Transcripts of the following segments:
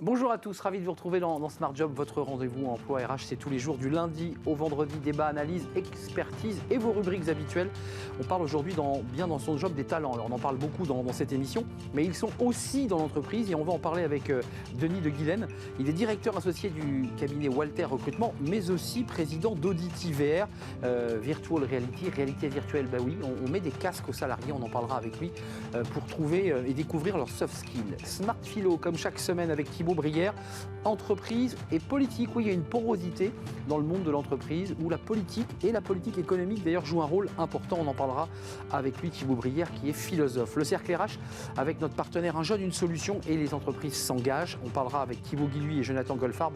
Bonjour à tous, ravi de vous retrouver dans Smart Job, votre rendez-vous emploi RH, c'est tous les jours du lundi au vendredi, débat, analyse, expertise et vos rubriques habituelles. On parle aujourd'hui bien dans son job des talents, alors on en parle beaucoup dans cette émission, mais ils sont aussi dans l'entreprise et on va en parler avec Denis de Guilaine. Il est directeur associé du cabinet Walter Recrutement, mais aussi président d'Audity VR, Virtual Reality, réalité virtuelle, bah oui, on met des casques aux salariés, on en parlera avec lui pour trouver et découvrir leurs soft skills. Smart Philo, comme chaque semaine avec Thibaut Brière, entreprise et politique. Oui, il y a une porosité dans le monde de l'entreprise où la politique et la politique économique d'ailleurs jouent un rôle important. On en parlera avec lui, Thibaut Brière, qui est philosophe. Le cercle RH avec notre partenaire Un jeune, une solution et les entreprises s'engagent. On parlera avec Thibaut Guilluy et Jonathan Goldfarb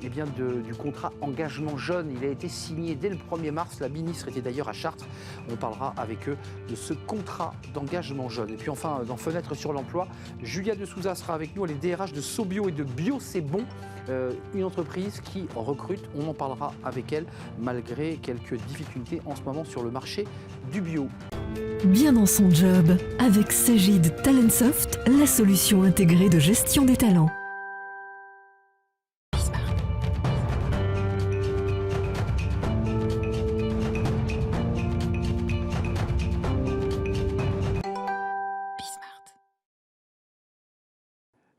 du contrat engagement jeune. Il a été signé dès le 1er mars. La ministre était d'ailleurs à Chartres. On parlera avec eux de ce contrat d'engagement jeune. Et puis enfin, dans Fenêtre sur l'emploi, Julia de Souza sera avec nous. Elle est DRH de Sobio et de Bio C'est Bon, une entreprise qui recrute. On en parlera avec elle malgré quelques difficultés en ce moment sur le marché du bio. Bien dans son job, avec Sagid Talentsoft, la solution intégrée de gestion des talents.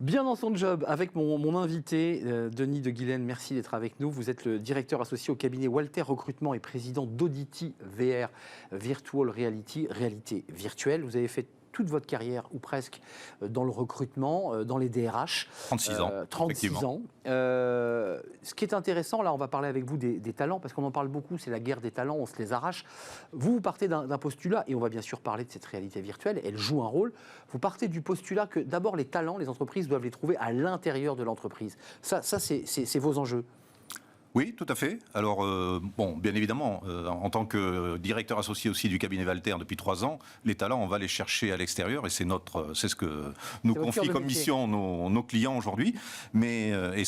Bien dans son job, avec mon invité, Denis de Guilaine, merci d'être avec nous. Vous êtes le directeur associé au cabinet Walter Recrutement et président d'Audity VR, Virtual Reality, réalité virtuelle. Vous avez fait toute votre carrière, ou presque, dans le recrutement, dans les DRH. 36 ans. 36 ans. Ce qui est intéressant, là, on va parler avec vous des talents, parce qu'on en parle beaucoup, c'est la guerre des talents, on se les arrache. Vous partez d'un postulat, et on va bien sûr parler de cette réalité virtuelle, elle joue un rôle. Vous partez du postulat que d'abord les talents, les entreprises doivent les trouver à l'intérieur de l'entreprise. Ça c'est vos enjeux. Oui, tout à fait. Alors, bien évidemment, en tant que directeur associé aussi du cabinet Walter depuis 3 ans, les talents, on va les chercher à l'extérieur et c'est ce que nous confient comme mission nos clients aujourd'hui. Et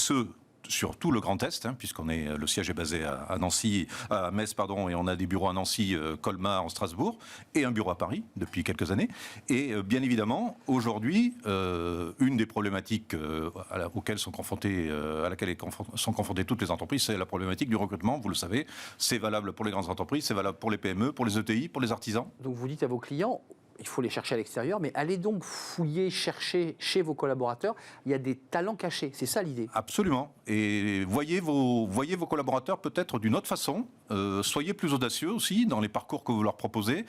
sur tout le Grand Est, puisqu'on est, le siège est basé à Nancy, à Metz, pardon, et on a des bureaux à Nancy, Colmar, Strasbourg, et un bureau à Paris depuis quelques années. Et bien évidemment, aujourd'hui, une des problématiques à laquelle sont confrontées toutes les entreprises, c'est la problématique du recrutement. Vous le savez, c'est valable pour les grandes entreprises, c'est valable pour les PME, pour les ETI, pour les artisans. Donc vous dites à vos clients, il faut les chercher à l'extérieur, mais allez donc fouiller, chercher chez vos collaborateurs. Il y a des talents cachés, c'est ça l'idée. Absolument. Et voyez vos collaborateurs peut-être d'une autre façon. Soyez plus audacieux aussi dans les parcours que vous leur proposez.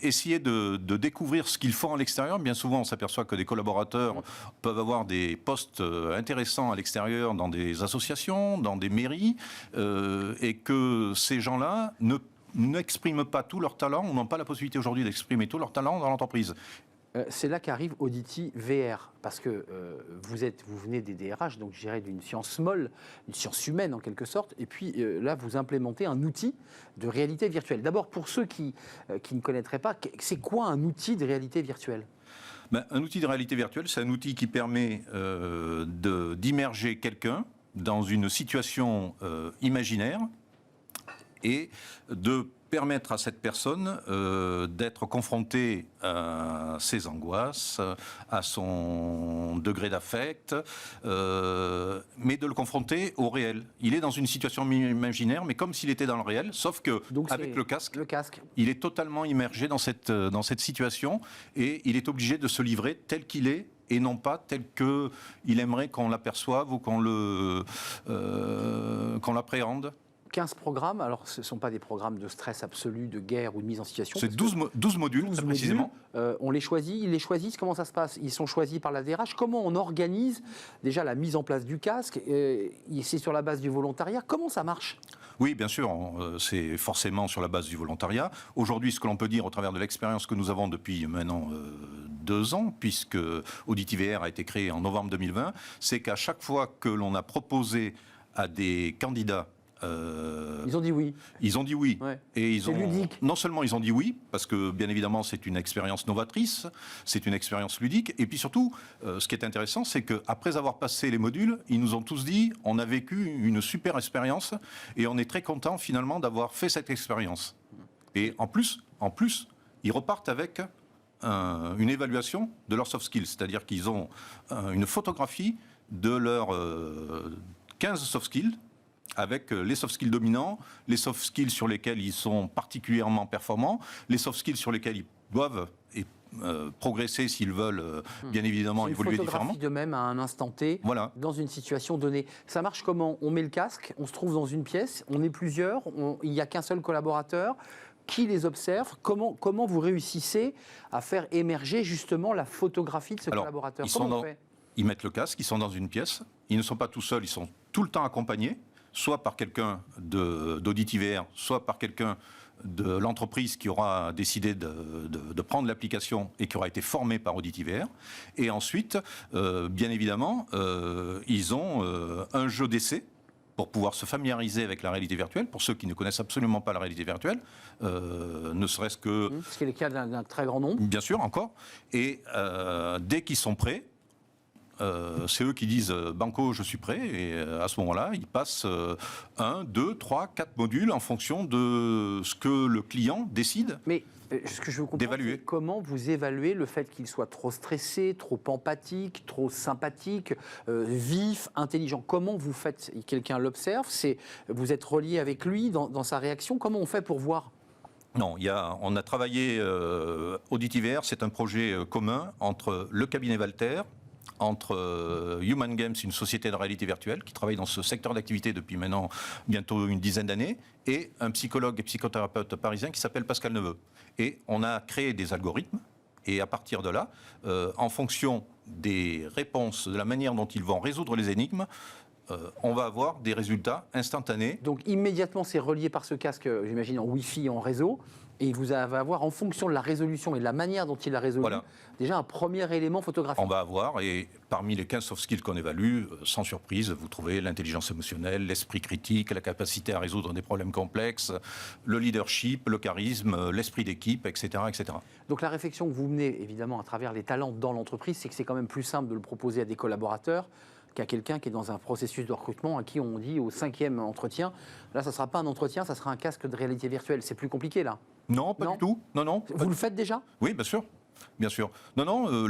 Essayez de découvrir ce qu'ils font à l'extérieur. Bien souvent, on s'aperçoit que des collaborateurs peuvent avoir des postes intéressants à l'extérieur dans des associations, dans des mairies, et que ces gens-là n'expriment pas tout leur talent, ou n'ont pas la possibilité aujourd'hui d'exprimer tout leur talent dans l'entreprise. C'est là qu'arrive Audity VR, parce que vous venez des DRH, donc je dirais d'une science molle, une science humaine en quelque sorte, et puis là vous implémentez un outil de réalité virtuelle. D'abord, pour ceux qui ne connaîtraient pas, c'est quoi un outil de réalité virtuelle ? Un outil de réalité virtuelle, c'est un outil qui permet d'immerger quelqu'un dans une situation imaginaire, et de permettre à cette personne d'être confrontée à ses angoisses, à son degré d'affect, mais de le confronter au réel. Il est dans une situation imaginaire, mais comme s'il était dans le réel, sauf que avec le casque, il est totalement immergé dans cette situation, et il est obligé de se livrer tel qu'il est, et non pas tel qu'il aimerait qu'on l'aperçoive ou qu'on l'appréhende. 15 programmes, alors ce ne sont pas des programmes de stress absolu, de guerre ou de mise en situation. C'est 12 modules, très précisément. On les choisit, ils les choisissent, comment ça se passe ? Ils sont choisis par la DRH. Comment on organise déjà la mise en place du casque ? C'est sur la base du volontariat. Comment ça marche ? Oui, bien sûr, c'est forcément sur la base du volontariat. Aujourd'hui, ce que l'on peut dire au travers de l'expérience que nous avons depuis maintenant 2 ans, puisque Audity VR a été créé en novembre 2020, c'est qu'à chaque fois que l'on a proposé à des candidats ils ont dit oui. Ils ont dit oui. Ouais. Et ludique. Non seulement ils ont dit oui, parce que bien évidemment c'est une expérience novatrice, c'est une expérience ludique, et puis surtout, ce qui est intéressant, c'est qu'après avoir passé les modules, ils nous ont tous dit, on a vécu une super expérience, et on est très content finalement d'avoir fait cette expérience. Et en plus, ils repartent avec une évaluation de leurs soft skills, c'est-à-dire qu'ils ont une photographie de leurs 15 soft skills, avec les soft skills dominants, les soft skills sur lesquels ils sont particulièrement performants, les soft skills sur lesquels ils doivent progresser s'ils veulent, bien évidemment, évoluer différemment. De même à un instant T, voilà. Dans une situation donnée. Ça marche comment? On met le casque, on se trouve dans une pièce, on est plusieurs, il n'y a qu'un seul collaborateur. Qui les observe? Comment vous réussissez à faire émerger justement la photographie de ce collaborateur? Ils mettent le casque, ils sont dans une pièce, ils ne sont pas tout seuls, ils sont tout le temps accompagnés, soit par quelqu'un d'AuditIVR, soit par quelqu'un de l'entreprise qui aura décidé de prendre l'application et qui aura été formé par AuditIVR. Et ensuite, bien évidemment, ils ont un jeu d'essai pour pouvoir se familiariser avec la réalité virtuelle, pour ceux qui ne connaissent absolument pas la réalité virtuelle, ne serait-ce que... Ce qui est le cas d'un très grand nombre. Bien sûr, encore. Et dès qu'ils sont prêts, c'est eux qui disent Banco, je suis prêt, et à ce moment-là, ils passent 1, 2, 3, 4 modules en fonction de ce que le client décide. Mais ce que je veux comprendre, c'est comment vous évaluez le fait qu'il soit trop stressé, trop empathique, trop sympathique, vif, intelligent. Comment vous faites? Quelqu'un l'observe, vous êtes relié avec lui dans sa réaction. Comment on fait pour voir? Non, on a travaillé AuditIVR, c'est un projet commun entre le cabinet Valter, entre Human Games, une société de réalité virtuelle qui travaille dans ce secteur d'activité depuis maintenant bientôt une dizaine d'années, et un psychologue et psychothérapeute parisien qui s'appelle Pascal Neveu. Et on a créé des algorithmes, et à partir de là, en fonction des réponses, de la manière dont ils vont résoudre les énigmes, on va avoir des résultats instantanés. Donc immédiatement, c'est relié par ce casque, j'imagine, en Wi-Fi, en réseau. Et vous allez avoir, en fonction de la résolution et de la manière dont il l'a résolu, déjà un premier élément photographique. On va avoir, et parmi les 15 soft skills qu'on évalue, sans surprise, vous trouvez l'intelligence émotionnelle, l'esprit critique, la capacité à résoudre des problèmes complexes, le leadership, le charisme, l'esprit d'équipe, etc., etc. Donc la réflexion que vous menez, évidemment, à travers les talents dans l'entreprise, c'est que c'est quand même plus simple de le proposer à des collaborateurs qu'à quelqu'un qui est dans un processus de recrutement à qui on dit au 5e entretien, là, ça ne sera pas un entretien, ça sera un casque de réalité virtuelle. C'est plus compliqué, là? Non, pas du tout. Non. Vous le faites déjà? Oui, bien sûr. Bien sûr. Non,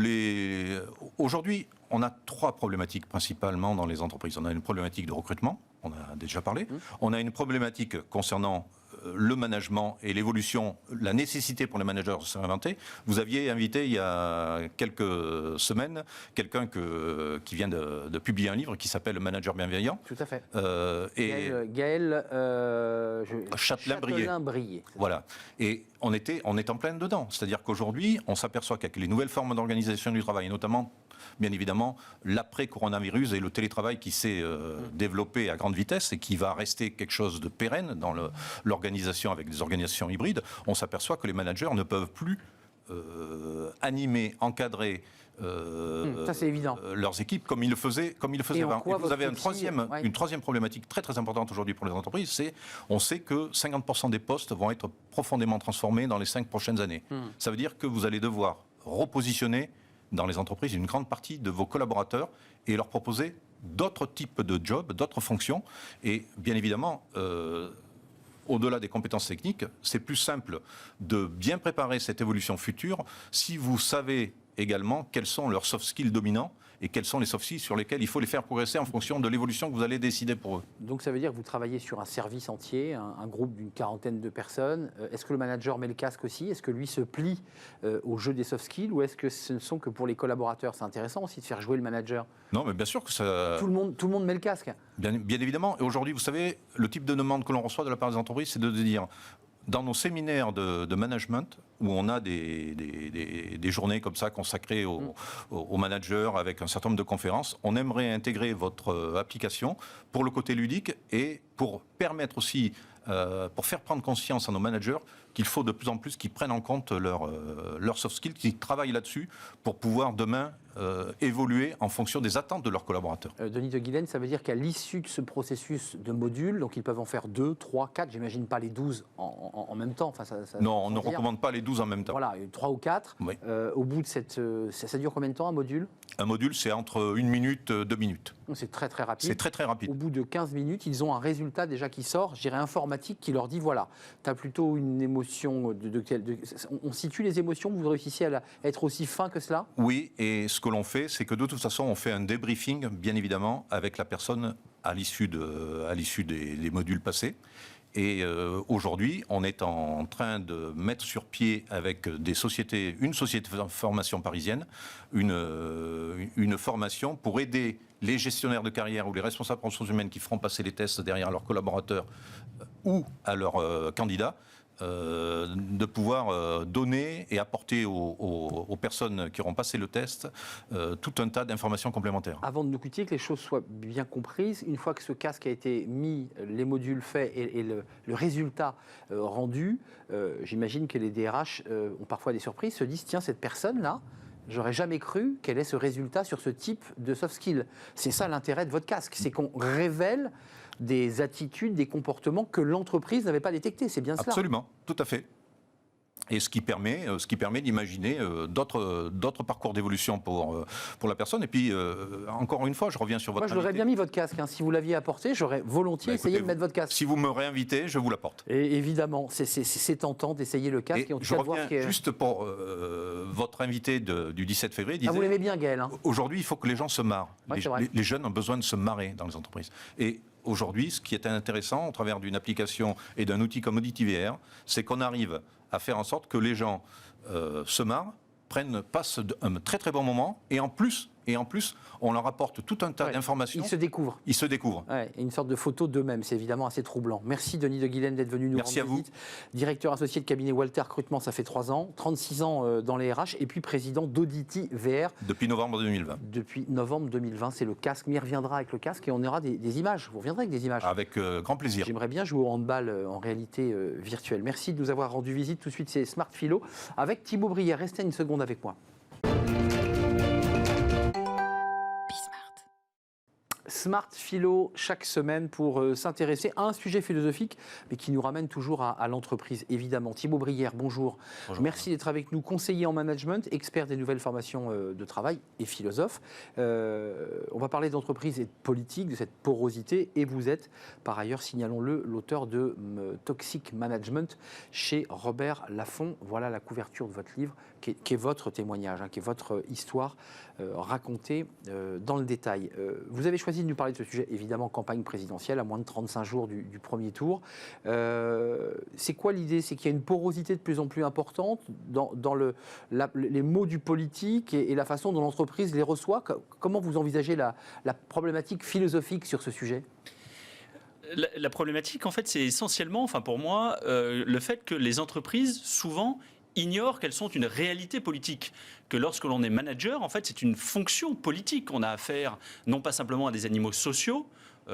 aujourd'hui, on a 3 problématiques principalement dans les entreprises. On a une problématique de recrutement, on a déjà parlé. On a une problématique concernant le management et l'évolution, la nécessité pour les managers de se réinventer. Vous aviez invité il y a quelques semaines quelqu'un qui vient de publier un livre qui s'appelle Le Manager Bienveillant. Tout à fait. Gaël Châtelain-Brié. Voilà. Et on est en plein dedans. C'est-à-dire qu'aujourd'hui, on s'aperçoit qu'avec les nouvelles formes d'organisation du travail, et notamment, bien évidemment, l'après-coronavirus et le télétravail qui s'est développé à grande vitesse et qui va rester quelque chose de pérenne dans l'organisation avec des organisations hybrides, on s'aperçoit que les managers ne peuvent plus animer, encadrer ça, c'est évident. Leurs équipes comme ils le faisaient avant. Et vous avez une troisième problématique très très importante aujourd'hui pour les entreprises, c'est on sait que 50% des postes vont être profondément transformés dans les 5 prochaines années. Ça veut dire que vous allez devoir repositionner dans les entreprises une grande partie de vos collaborateurs et leur proposer d'autres types de jobs, d'autres fonctions. Et bien évidemment, au-delà des compétences techniques, c'est plus simple de bien préparer cette évolution future si vous savez également quels sont leurs soft skills dominants et quels sont les soft skills sur lesquels il faut les faire progresser en fonction de l'évolution que vous allez décider pour eux. Donc ça veut dire que vous travaillez sur un service entier, un groupe d'une 40aine de personnes. Est-ce que le manager met le casque aussi? Est-ce que lui se plie au jeu des soft skills ou est-ce que ce ne sont que pour les collaborateurs? C'est intéressant aussi de faire jouer le manager. Non, mais bien sûr que ça... Tout le monde met le casque. Bien évidemment. Et aujourd'hui, vous savez, le type de demande que l'on reçoit de la part des entreprises, c'est de dire... Dans nos séminaires de management, où on a des journées comme ça consacrées aux managers avec un certain nombre de conférences, on aimerait intégrer votre application pour le côté ludique et pour permettre aussi, pour faire prendre conscience à nos managers qu'il faut de plus en plus qu'ils prennent en compte leurs soft skills, qu'ils travaillent là-dessus pour pouvoir demain évoluer en fonction des attentes de leurs collaborateurs. Denis de Guillen, ça veut dire qu'à l'issue de ce processus de modules, donc ils peuvent en faire 2, 3, 4, j'imagine pas les 12 en même temps. Enfin, non, on ne recommande pas les 12 en même temps. Voilà, 3 ou 4. Oui. Au bout de cette... ça dure combien de temps un module? Un module, c'est entre 1 minute, 2 minutes. C'est très très rapide. C'est très très rapide. Au bout de 15 minutes, ils ont un résultat déjà qui sort, je dirais informatique, qui leur dit voilà, tu as plutôt une émotion on situe les émotions, vous réussissez à être aussi fin que cela? Oui, et ce que l'on fait, c'est que de toute façon, on fait un débriefing, bien évidemment, avec la personne à l'issue des modules passés. Et aujourd'hui, on est en train de mettre sur pied avec une société de formation parisienne, une formation pour aider les gestionnaires de carrière ou les responsables de ressources humaines qui feront passer les tests derrière leurs collaborateurs ou à leurs candidats, de pouvoir donner et apporter aux personnes qui auront passé le test tout un tas d'informations complémentaires. Avant de nous quitter, que les choses soient bien comprises, une fois que ce casque a été mis, les modules faits et le résultat rendu, j'imagine que les DRH ont parfois des surprises, se disent tiens, cette personne-là, j'aurais jamais cru qu'elle ait ce résultat sur ce type de soft skill. C'est ça l'intérêt de votre casque, c'est qu'on révèle des attitudes, des comportements que l'entreprise n'avait pas détectés. C'est bien cela. Absolument, tout à fait. Et ce qui permet d'imaginer d'autres parcours d'évolution pour la personne. Et puis, encore une fois, je reviens sur votre Moi, je l'aurais bien mis, votre casque. Si vous l'aviez apporté, j'aurais volontiers essayé de mettre votre casque. Si vous me réinvitez, je vous l'apporte. Et évidemment, c'est tentant d'essayer le casque. Et en tout cas, je reviens juste pour votre invité du 17 février. Disait, vous l'aimez bien, Gaël. Aujourd'hui, il faut que les gens se marrent. Ouais, les jeunes ont besoin de se marrer dans les entreprises. Et aujourd'hui, ce qui est intéressant, au travers d'une application et d'un outil comme AuditiVR, c'est qu'on arrive à faire en sorte que les gens se marrent, passent un très très bon moment, et en plus, on leur apporte tout un tas d'informations. Ils se découvrent. Ils se découvrent. Ouais, une sorte de photo d'eux-mêmes, c'est évidemment assez troublant. Merci Denis de Guilaine d'être venu nous rendre visite. Directeur associé de cabinet Walter Recrutement, ça fait 3 ans, 36 ans dans les RH, et puis président d'AuditiVR. Depuis novembre 2020. Depuis novembre 2020, c'est le casque. Mais il reviendra avec le casque et on aura des images. Vous reviendrez avec des images. Avec grand plaisir. J'aimerais bien jouer au handball en réalité virtuelle. Merci de nous avoir rendu visite. Tout de suite, c'est Smart Philo avec Thibaut Brière. Restez une seconde avec moi. Smart Philo chaque semaine pour s'intéresser à un sujet philosophique, mais qui nous ramène toujours à l'entreprise, évidemment. Thibaut Brière, bonjour. Bonjour. Merci d'être avec nous, conseiller en management, expert des nouvelles formations de travail et philosophe. On va parler d'entreprise et de politique, de cette porosité, et vous êtes, par ailleurs, signalons-le, l'auteur de Toxic Management chez Robert Laffont. Voilà la couverture de votre livre, qui est votre témoignage, qui est votre histoire racontée dans le détail. Vous avez choisi de nous parler de ce sujet, évidemment, campagne présidentielle, à moins de 35 jours du premier tour. C'est quoi l'idée? C'est qu'il y a une porosité de plus en plus importante dans les mots du politique et la façon dont l'entreprise les reçoit. Comment vous envisagez la problématique philosophique sur ce sujet? La problématique, en fait, c'est essentiellement, enfin pour moi, le fait que les entreprises, souvent, ignorent qu'elles sont une réalité politique, que lorsque l'on est manager, en fait, c'est une fonction politique. On a affaire non pas simplement à des animaux sociaux,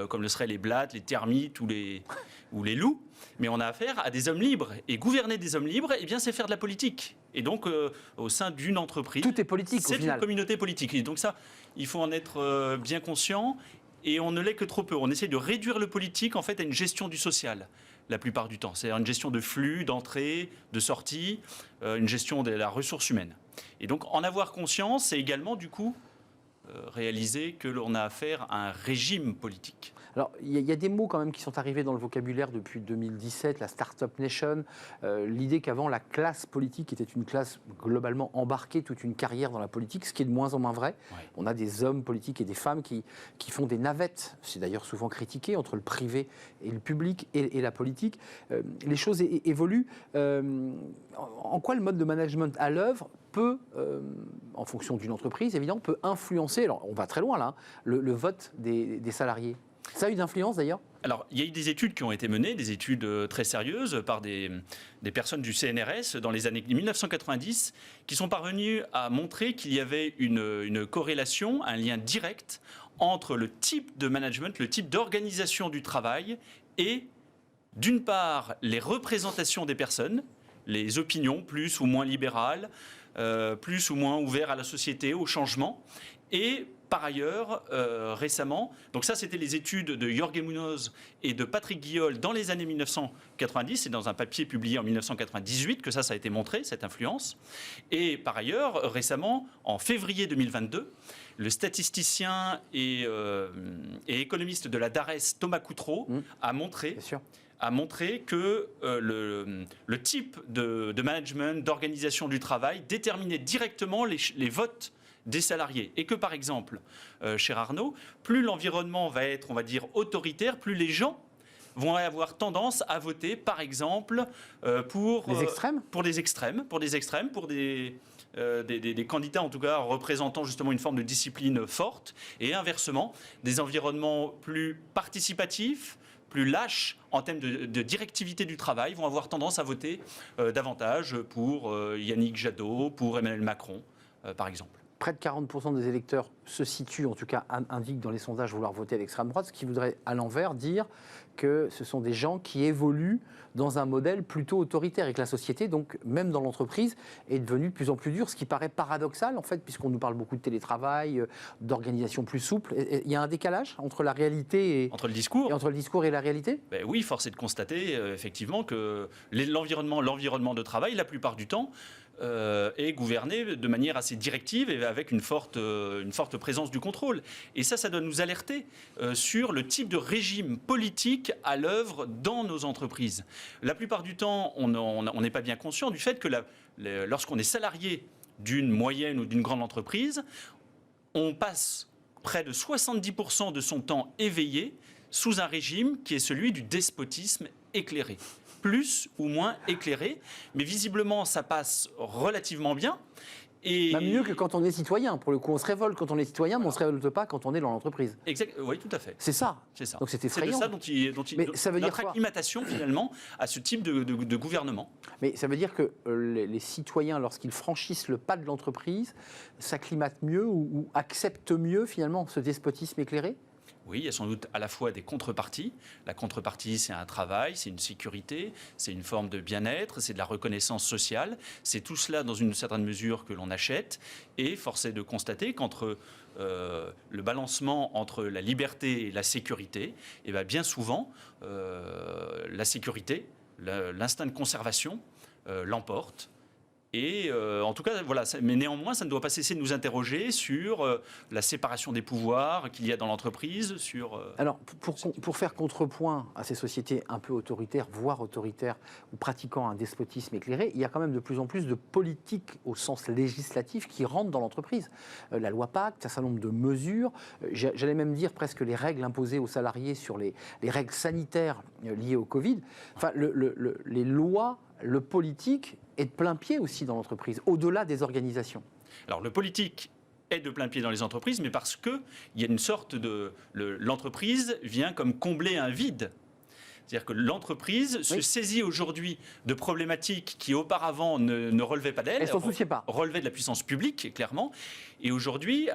comme le seraient les blattes, les termites ou les loups, mais on a affaire à des hommes libres. Et gouverner des hommes libres, eh bien, c'est faire de la politique. Et donc, au sein d'une entreprise, tout est politique, c'est une communauté politique. Et donc ça, il faut en être bien conscient. Et on ne l'est que trop peu. On essaie de réduire le politique, en fait, à une gestion du social, la plupart du temps. C'est-à-dire une gestion de flux, d'entrée, de sortie, une gestion de la ressource humaine. Et donc, en avoir conscience, c'est également, du coup, réaliser que l'on a affaire à un régime politique. Alors, il y a des mots quand même qui sont arrivés dans le vocabulaire depuis 2017, la Startup Nation, l'idée qu'avant la classe politique était une classe globalement embarquée, toute une carrière dans la politique, ce qui est de moins en moins vrai. Ouais. On a des hommes politiques et des femmes qui font des navettes, c'est d'ailleurs souvent critiqué, entre le privé et le public et la politique. Les choses évoluent. En quoi le mode de management à l'œuvre peut, en fonction d'une entreprise, évidemment, peut influencer, alors on va très loin là, le vote des salariés? Ça a eu d'influence d'ailleurs? Alors, il y a eu des études qui ont été menées, des études très sérieuses par des personnes du CNRS dans les années 1990 qui sont parvenues à montrer qu'il y avait une corrélation, un lien direct entre le type de management, le type d'organisation du travail et, d'une part, les représentations des personnes, les opinions plus ou moins libérales, plus ou moins ouvertes à la société, au changement, et par ailleurs, récemment, donc ça c'était les études de Jorge Munoz et de Patrick Guillol dans les années 1990, c'est dans un papier publié en 1998 que ça a été montré, cette influence. Et par ailleurs, récemment, en février 2022, le statisticien et économiste de la DARES, Thomas Coutreau, a montré que le type de management, d'organisation du travail déterminait directement les votes des salariés. Et que, par exemple, cher Arnaud, plus l'environnement va être, on va dire, autoritaire, plus les gens vont avoir tendance à voter, par exemple, pour Les extrêmes pour des extrêmes, pour des candidats, en tout cas, représentant justement une forme de discipline forte, et inversement, des environnements plus participatifs, plus lâches en termes de directivité du travail, vont avoir tendance à voter davantage pour Yannick Jadot, pour Emmanuel Macron, par exemple. Près de 40% des électeurs se situent, en tout cas indiquent dans les sondages vouloir voter à l'extrême droite, ce qui voudrait à l'envers dire que ce sont des gens qui évoluent dans un modèle plutôt autoritaire et que la société, donc même dans l'entreprise, est devenue de plus en plus dure, ce qui paraît paradoxal en fait, puisqu'on nous parle beaucoup de télétravail, d'organisation plus souple. Il y a un décalage entre la réalité et entre le discours et la réalité. Ben oui, force est de constater effectivement que l'environnement de travail, la plupart du temps, est gouverné de manière assez directive et avec une forte présence du contrôle. Et ça doit nous alerter sur le type de régime politique à l'œuvre dans nos entreprises. La plupart du temps, on n'est pas bien conscient du fait que lorsqu'on est salarié d'une moyenne ou d'une grande entreprise, on passe près de 70% de son temps éveillé sous un régime qui est celui du despotisme écléré. Plus ou moins éclairé, mais visiblement ça passe relativement bien. Et mieux que quand on est citoyen. Pour le coup, on se révolte quand on est citoyen, mais on ne se révolte pas quand on est dans l'entreprise. Exact. Oui, tout à fait. C'est ça. Donc c'est effrayant. C'est de ça mais ça veut dire notre acclimatation finalement à ce type de gouvernement. Mais ça veut dire que les citoyens, lorsqu'ils franchissent le pas de l'entreprise, s'acclimatent mieux ou acceptent mieux finalement ce despotisme éclairé ? Oui, il y a sans doute à la fois des contreparties. La contrepartie, c'est un travail, c'est une sécurité, c'est une forme de bien-être, c'est de la reconnaissance sociale. C'est tout cela, dans une certaine mesure, que l'on achète. Et force est de constater qu'entre le balancement entre la liberté et la sécurité, et bien souvent, la sécurité, l'instinct de conservation l'emporte. Et en tout cas, voilà. Mais néanmoins, ça ne doit pas cesser de nous interroger sur la séparation des pouvoirs qu'il y a dans l'entreprise. Alors, pour faire contrepoint à ces sociétés un peu autoritaires, voire autoritaires, ou pratiquant un despotisme éclairé, il y a quand même de plus en plus de politiques au sens législatif qui rentrent dans l'entreprise. La loi Pacte, un certain nombre de mesures, j'allais même dire presque les règles imposées aux salariés sur les règles sanitaires liées au Covid. Enfin, les lois, le politique est de plein pied aussi dans l'entreprise, au-delà des organisations. Alors le politique est de plein pied dans les entreprises, mais parce qu'il y a une sorte de... L'entreprise vient comme combler un vide. C'est-à-dire que l'entreprise se saisit aujourd'hui de problématiques qui auparavant ne relevaient pas d'elle. Elle s'en souciait pas. Relevaient de la puissance publique, clairement. Et aujourd'hui,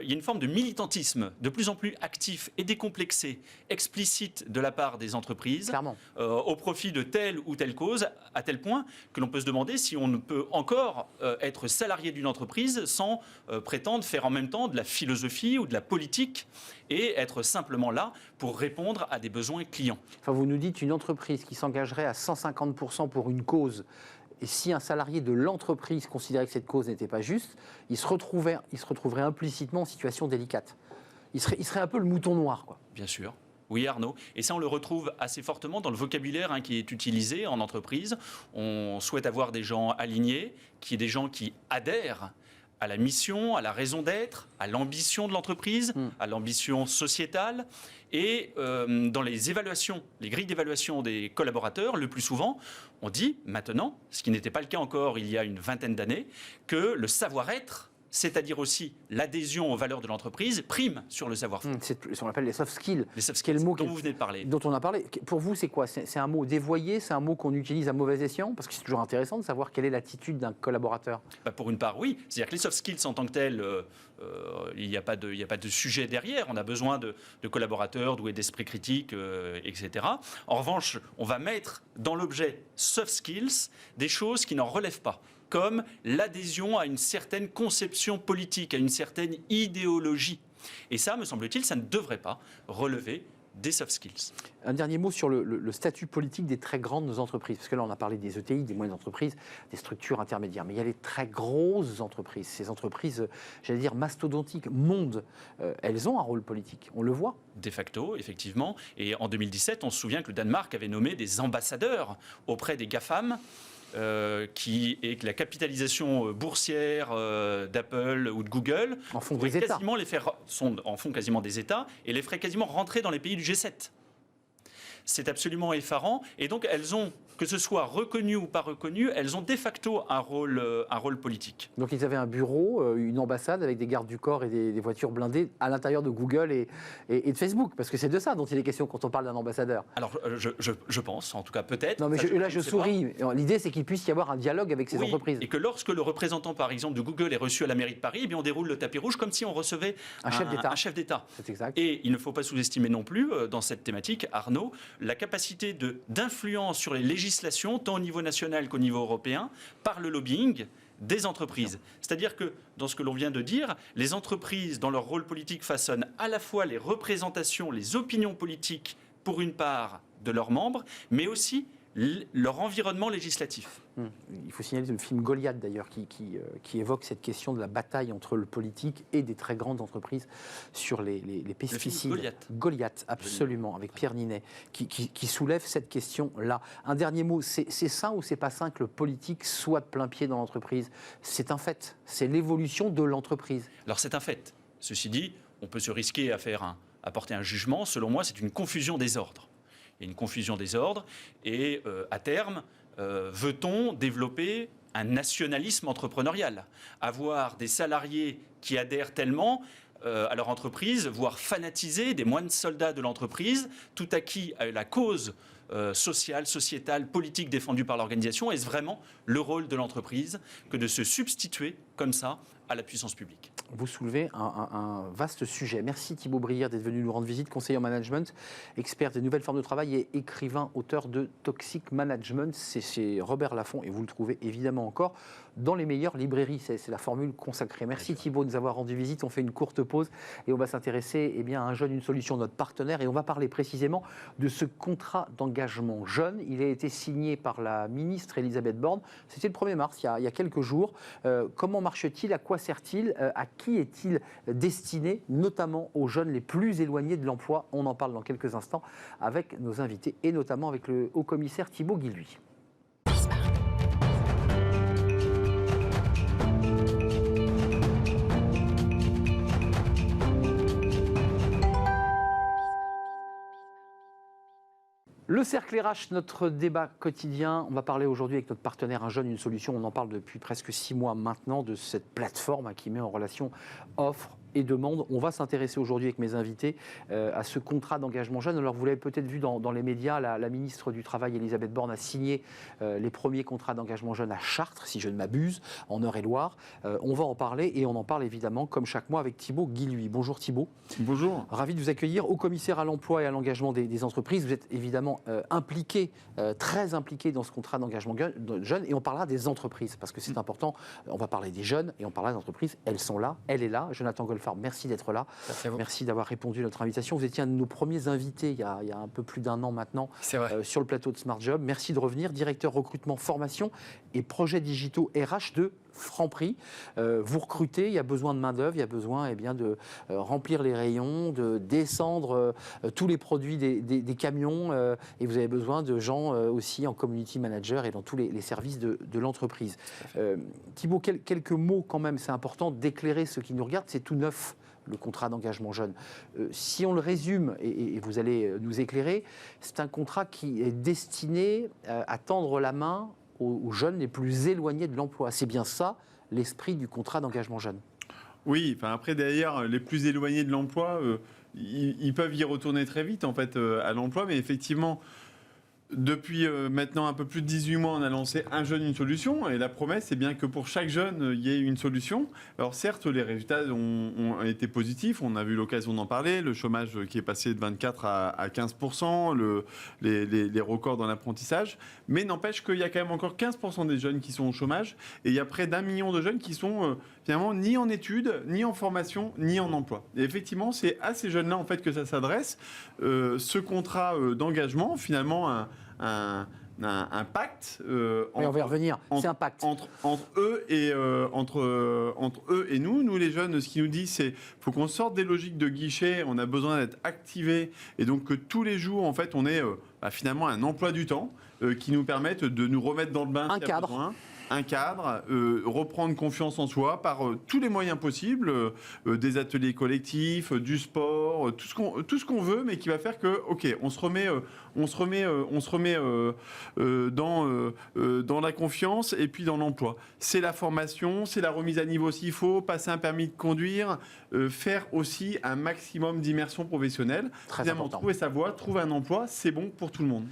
il y a une forme de militantisme de plus en plus actif et décomplexé, explicite de la part des entreprises, au profit de telle ou telle cause, à tel point que l'on peut se demander si on ne peut encore être salarié d'une entreprise sans prétendre faire en même temps de la philosophie ou de la politique et être simplement là pour répondre à des besoins clients. Enfin, vous nous dites une entreprise qui s'engagerait à 150% pour une cause, et si un salarié de l'entreprise considérait que cette cause n'était pas juste, il se retrouverait implicitement en situation délicate. Il serait un peu le mouton noir, quoi. Bien sûr. Oui, Arnaud. Et ça, on le retrouve assez fortement dans le vocabulaire qui est utilisé en entreprise. On souhaite avoir des gens alignés, des gens qui adhèrent à la mission, à la raison d'être, à l'ambition de l'entreprise, à l'ambition sociétale. Et dans les évaluations, les grilles d'évaluation des collaborateurs, le plus souvent, on dit maintenant, ce qui n'était pas le cas encore il y a une vingtaine d'années, que le savoir-être, c'est-à-dire aussi l'adhésion aux valeurs de l'entreprise, prime sur le savoir-faire. C'est ce qu'on appelle les soft skills. Les soft skills, dont vous venez de parler. Dont on a parlé. Pour vous, c'est quoi ? C'est un mot dévoyé ? C'est un mot qu'on utilise à mauvais escient ? Parce que c'est toujours intéressant de savoir quelle est l'attitude d'un collaborateur. Pour une part, oui. C'est-à-dire que les soft skills en tant que tels, il n'y a pas de sujet derrière. On a besoin de collaborateurs doués d'esprit critique, etc. En revanche, on va mettre dans l'objet soft skills des choses qui n'en relèvent pas, comme l'adhésion à une certaine conception politique, à une certaine idéologie. Et ça, me semble-t-il, ça ne devrait pas relever des soft skills. Un dernier mot sur le statut politique des très grandes entreprises. Parce que là, on a parlé des ETI, des moyennes entreprises, des structures intermédiaires. Mais il y a les très grosses entreprises. Ces entreprises, j'allais dire, mastodontiques, mondes, elles ont un rôle politique. On le voit. De facto, effectivement. Et en 2017, on se souvient que le Danemark avait nommé des ambassadeurs auprès des GAFAM qui est la capitalisation boursière d'Apple ou de Google, en font des États. En font quasiment des États et les ferait quasiment rentrer dans les pays du G7. C'est absolument effarant. Et donc, elles ont, que ce soit reconnu ou pas reconnu, elles ont de facto un rôle politique. Donc, ils avaient un bureau, une ambassade avec des gardes du corps et des voitures blindées à l'intérieur de Google et de Facebook. Parce que c'est de ça dont il est question quand on parle d'un ambassadeur. Alors, je pense, en tout cas peut-être. Non, mais je souris. L'idée, c'est qu'il puisse y avoir un dialogue avec ces entreprises. Et que lorsque le représentant, par exemple, de Google est reçu à la mairie de Paris, eh bien, on déroule le tapis rouge comme si on recevait un chef d'État. C'est exact. Et il ne faut pas sous-estimer non plus, dans cette thématique, Arnaud, la capacité d'influence sur les législations, tant au niveau national qu'au niveau européen, par le lobbying des entreprises. C'est-à-dire que, dans ce que l'on vient de dire, les entreprises, dans leur rôle politique, façonnent à la fois les représentations, les opinions politiques, pour une part, de leurs membres, mais aussi leur environnement législatif. Il faut signaler le film Goliath d'ailleurs qui évoque cette question de la bataille entre le politique et des très grandes entreprises sur les pesticides. Le film Goliath, absolument, avec Pierre Ninet, qui soulève cette question-là. Un dernier mot, c'est sain ou c'est pas sain que le politique soit de plein pied dans l'entreprise? C'est un fait, c'est l'évolution de l'entreprise. Alors c'est un fait. Ceci dit, on peut se risquer à porter un jugement. Selon moi, c'est une confusion des ordres. Il y a une confusion des ordres et à terme, veut-on développer un nationalisme entrepreneurial, avoir des salariés qui adhèrent tellement à leur entreprise, voire fanatiser des moines soldats de l'entreprise, tout acquis à la cause sociale, sociétale, politique défendue par l'organisation? Est-ce vraiment le rôle de l'entreprise que de se substituer comme ça à la puissance publique? Vous soulevez un vaste sujet. Merci Thibaut Brière d'être venu nous rendre visite, conseiller en management, expert des nouvelles formes de travail et écrivain, auteur de Toxic Management. C'est chez Robert Laffont et vous le trouvez évidemment encore dans les meilleures librairies. C'est la formule consacrée. Merci Thibaut de nous avoir rendu visite. On fait une courte pause et on va s'intéresser à Un jeune, une solution, notre partenaire. Et on va parler précisément de ce contrat d'engagement jeune. Il a été signé par la ministre Elisabeth Borne. C'était le 1er mars, il y a quelques jours. Comment marche-t-il? À quoi sert-il? À qui est-il destiné, notamment aux jeunes les plus éloignés de l'emploi? On en parle dans quelques instants avec nos invités et notamment avec le haut-commissaire Thibaut Guilluy. Le cercle RH, notre débat quotidien. On va parler aujourd'hui avec notre partenaire Un jeune, une solution. On en parle depuis presque 6 mois maintenant de cette plateforme qui met en relation offre et demande. On va s'intéresser aujourd'hui avec mes invités à ce contrat d'engagement jeune. Alors vous l'avez peut-être vu dans les médias, la ministre du Travail, Elisabeth Borne, a signé les premiers contrats d'engagement jeune à Chartres, si je ne m'abuse, en Eure-et-Loire. On va en parler et on en parle évidemment, comme chaque mois, avec Thibaut Guilluy. Bonjour Thibaut. Bonjour. Ravi de vous accueillir. Haut commissaire à l'emploi et à l'engagement des entreprises. Vous êtes évidemment impliqué, très impliqué dans ce contrat d'engagement jeune et on parlera des entreprises parce que c'est important. On va parler des jeunes et on parlera des entreprises. Elles sont là, elle est là. Jonathan Goldfarb, merci d'être là. Merci d'avoir répondu à notre invitation. Vous étiez un de nos premiers invités il y a un peu plus d'1 an maintenant sur le plateau de Smart Job. Merci de revenir. Directeur recrutement, formation et projets digitaux RH de Franprix. Vous recrutez, il y a besoin de main-d'œuvre, il y a besoin de remplir les rayons, de descendre tous les produits des camions et vous avez besoin de gens aussi en community manager et dans tous les services de l'entreprise. Thibaut, quelques mots quand même, c'est important d'éclairer ceux qui nous regardent, c'est tout neuf. Le contrat d'engagement jeune. Si on le résume, et vous allez nous éclairer, c'est un contrat qui est destiné à tendre la main aux jeunes les plus éloignés de l'emploi. C'est bien ça, l'esprit du contrat d'engagement jeune. Oui, enfin après, d'ailleurs, les plus éloignés de l'emploi, ils peuvent y retourner très vite, en fait, à l'emploi. Mais effectivement, depuis maintenant un peu plus de 18 mois, on a lancé Un jeune, une solution. Et la promesse, c'est bien que pour chaque jeune, il y ait une solution. Alors certes, les résultats ont été positifs. On a eu l'occasion d'en parler. Le chômage qui est passé de 24 à 15%, les records dans l'apprentissage. Mais n'empêche qu'il y a quand même encore 15% des jeunes qui sont au chômage. Et il y a près d'1 million de jeunes qui sont finalement ni en études, ni en formation, ni en emploi. Et effectivement, c'est à ces jeunes-là en fait que ça s'adresse. Ce contrat d'engagement, finalement, un pacte. Mais on va y revenir. C'est un pacte entre eux et nous les jeunes. Ce qu'ils nous disent, c'est faut qu'on sorte des logiques de guichet. On a besoin d'être activés et donc que tous les jours, en fait, on ait finalement un emploi du temps. qui nous permettent de nous remettre dans le bain. Un cadre. Besoin. Un cadre, reprendre confiance en soi par tous les moyens possibles, des ateliers collectifs, du sport, tout ce qu'on veut, mais qui va faire que, ok, on se remet dans la confiance et puis dans l'emploi. C'est la formation, c'est la remise à niveau s'il faut, passer un permis de conduire, faire aussi un maximum d'immersion professionnelle. Très important. Trouver sa voie, trouver un emploi, c'est bon pour tout le monde.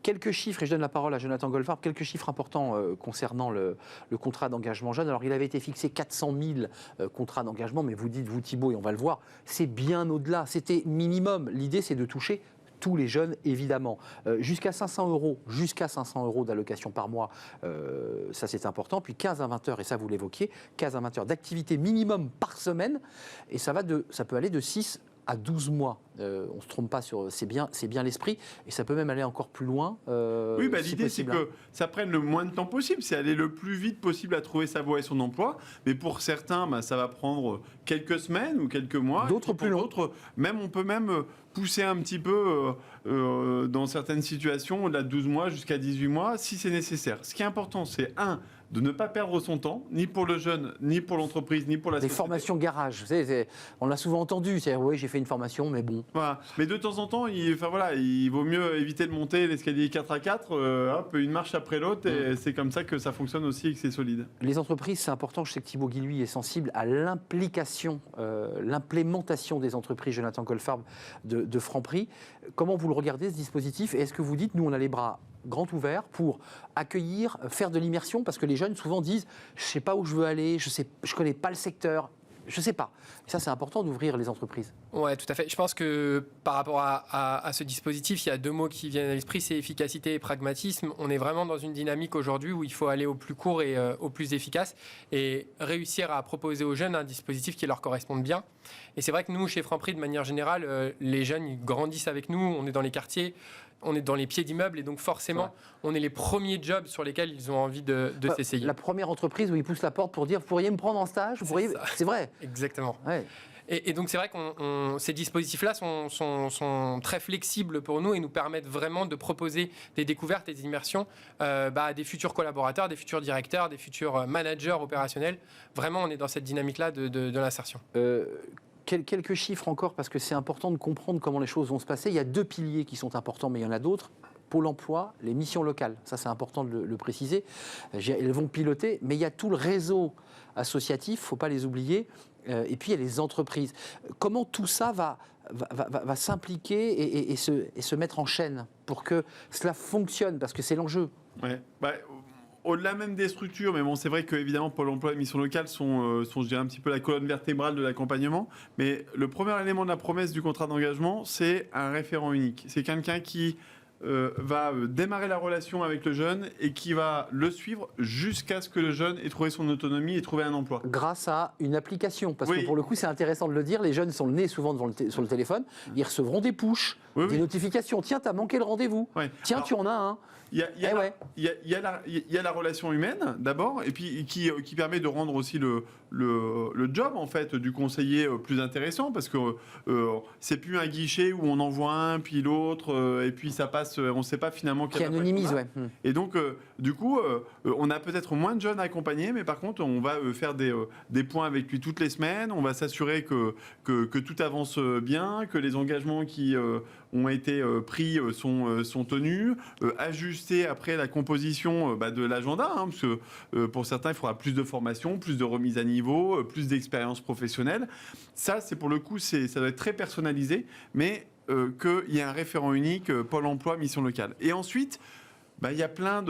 Quelques chiffres, et je donne la parole à Jonathan Goldfarb, quelques chiffres importants concernant le contrat d'engagement jeune. Alors, il avait été fixé 400 000 contrats d'engagement, mais vous dites, vous Thibault, et on va le voir, c'est bien au-delà. C'était minimum. L'idée, c'est de toucher tous les jeunes, évidemment. Jusqu'à 500 € d'allocation par mois, ça c'est important. Puis 15 à 20 heures, et ça vous l'évoquiez, 15 à 20 heures d'activité minimum par semaine. Et ça peut aller de 6 à 12 mois. On ne se trompe pas, c'est bien l'esprit. Et ça peut même aller encore plus loin. Oui, l'idée, c'est que ça prenne le moins de temps possible. C'est aller le plus vite possible à trouver sa voie et son emploi. Mais pour certains, ça va prendre quelques semaines ou quelques mois. D'autres plus longs. D'autres, on peut même pousser un petit peu dans certaines situations, au-delà de 12 mois jusqu'à 18 mois, si c'est nécessaire. Ce qui est important, c'est de ne pas perdre son temps, ni pour le jeune, ni pour l'entreprise, ni pour la société. Des formations garage, vous savez, on l'a souvent entendu, c'est oui, j'ai fait une formation, mais bon. Voilà. Mais de temps en temps, il vaut mieux éviter de monter l'escalier 4x4, une marche après l'autre, et c'est comme ça que ça fonctionne aussi et que c'est solide. Les entreprises, c'est important, je sais que Thibault Guilhuy est sensible à l'implication, l'implémentation des entreprises, Jonathan Goldfarb, de Franprix. Comment vous le regardez, ce dispositif, et est-ce que vous dites, nous, on a les bras grand ouverts pour accueillir, faire de l'immersion, parce que les jeunes souvent disent je ne sais pas où je veux aller, je ne connais pas le secteur, je ne sais pas. Et ça, c'est important d'ouvrir les entreprises. Oui, tout à fait. Je pense que par rapport à ce dispositif, il y a deux mots qui viennent à l'esprit, c'est efficacité et pragmatisme. On est vraiment dans une dynamique aujourd'hui où il faut aller au plus court et au plus efficace et réussir à proposer aux jeunes un dispositif qui leur corresponde bien. Et c'est vrai que nous, chez Franprix, de manière générale, les jeunes ils grandissent avec nous, on est dans les quartiers, on est dans les pieds d'immeubles et donc forcément, on est les premiers jobs sur lesquels ils ont envie de s'essayer. La première entreprise où ils poussent la porte pour dire « vous pourriez me prendre en stage ?» C'est vrai. Exactement. Ouais. Et donc c'est vrai que ces dispositifs-là sont très flexibles pour nous et nous permettent vraiment de proposer des découvertes et des immersions à des futurs collaborateurs, des futurs directeurs, des futurs managers opérationnels. Vraiment, on est dans cette dynamique-là de l'insertion. Quelques chiffres encore, parce que c'est important de comprendre comment les choses vont se passer. Il y a deux piliers qui sont importants, mais il y en a d'autres. Pôle emploi, les missions locales. Ça, c'est important de le préciser. Elles vont piloter, mais il y a tout le réseau associatif, il ne faut pas les oublier. Et puis, il y a les entreprises. Comment tout ça va s'impliquer et se mettre en chaîne pour que cela fonctionne, parce que c'est l'enjeu. Ouais. Au-delà même des structures, mais bon, c'est vrai que évidemment Pôle emploi et missions locales sont, je dirais, un petit peu la colonne vertébrale de l'accompagnement. Mais le premier élément de la promesse du contrat d'engagement, c'est un référent unique. C'est quelqu'un qui va démarrer la relation avec le jeune et qui va le suivre jusqu'à ce que le jeune ait trouvé son autonomie et trouvé un emploi. Grâce à une application, parce que pour le coup, c'est intéressant de le dire, les jeunes sont le nez souvent sur le téléphone, ils recevront des pushs, des notifications. Tiens, t'as manqué le rendez-vous. Tiens, tu en as un. Il y a la relation humaine d'abord, et puis qui permet de rendre aussi le job en fait du conseiller plus intéressant, parce que c'est plus un guichet où on envoie un puis l'autre et puis ça passe, on ne sait pas finalement qui anonymise, Et donc du coup on a peut-être moins de jeunes à accompagner, mais par contre on va faire des points avec lui toutes les semaines, on va s'assurer que tout avance bien, que les engagements qui ont été pris sont tenus, ajuster après la composition de l'agenda, parce que pour certains il faudra plus de formation, plus de remise à niveau, plus d'expérience professionnelle. Ça, c'est pour le coup, ça doit être très personnalisé, mais qu'il y ait un référent unique, Pôle emploi, mission locale. Et ensuite, il y a plein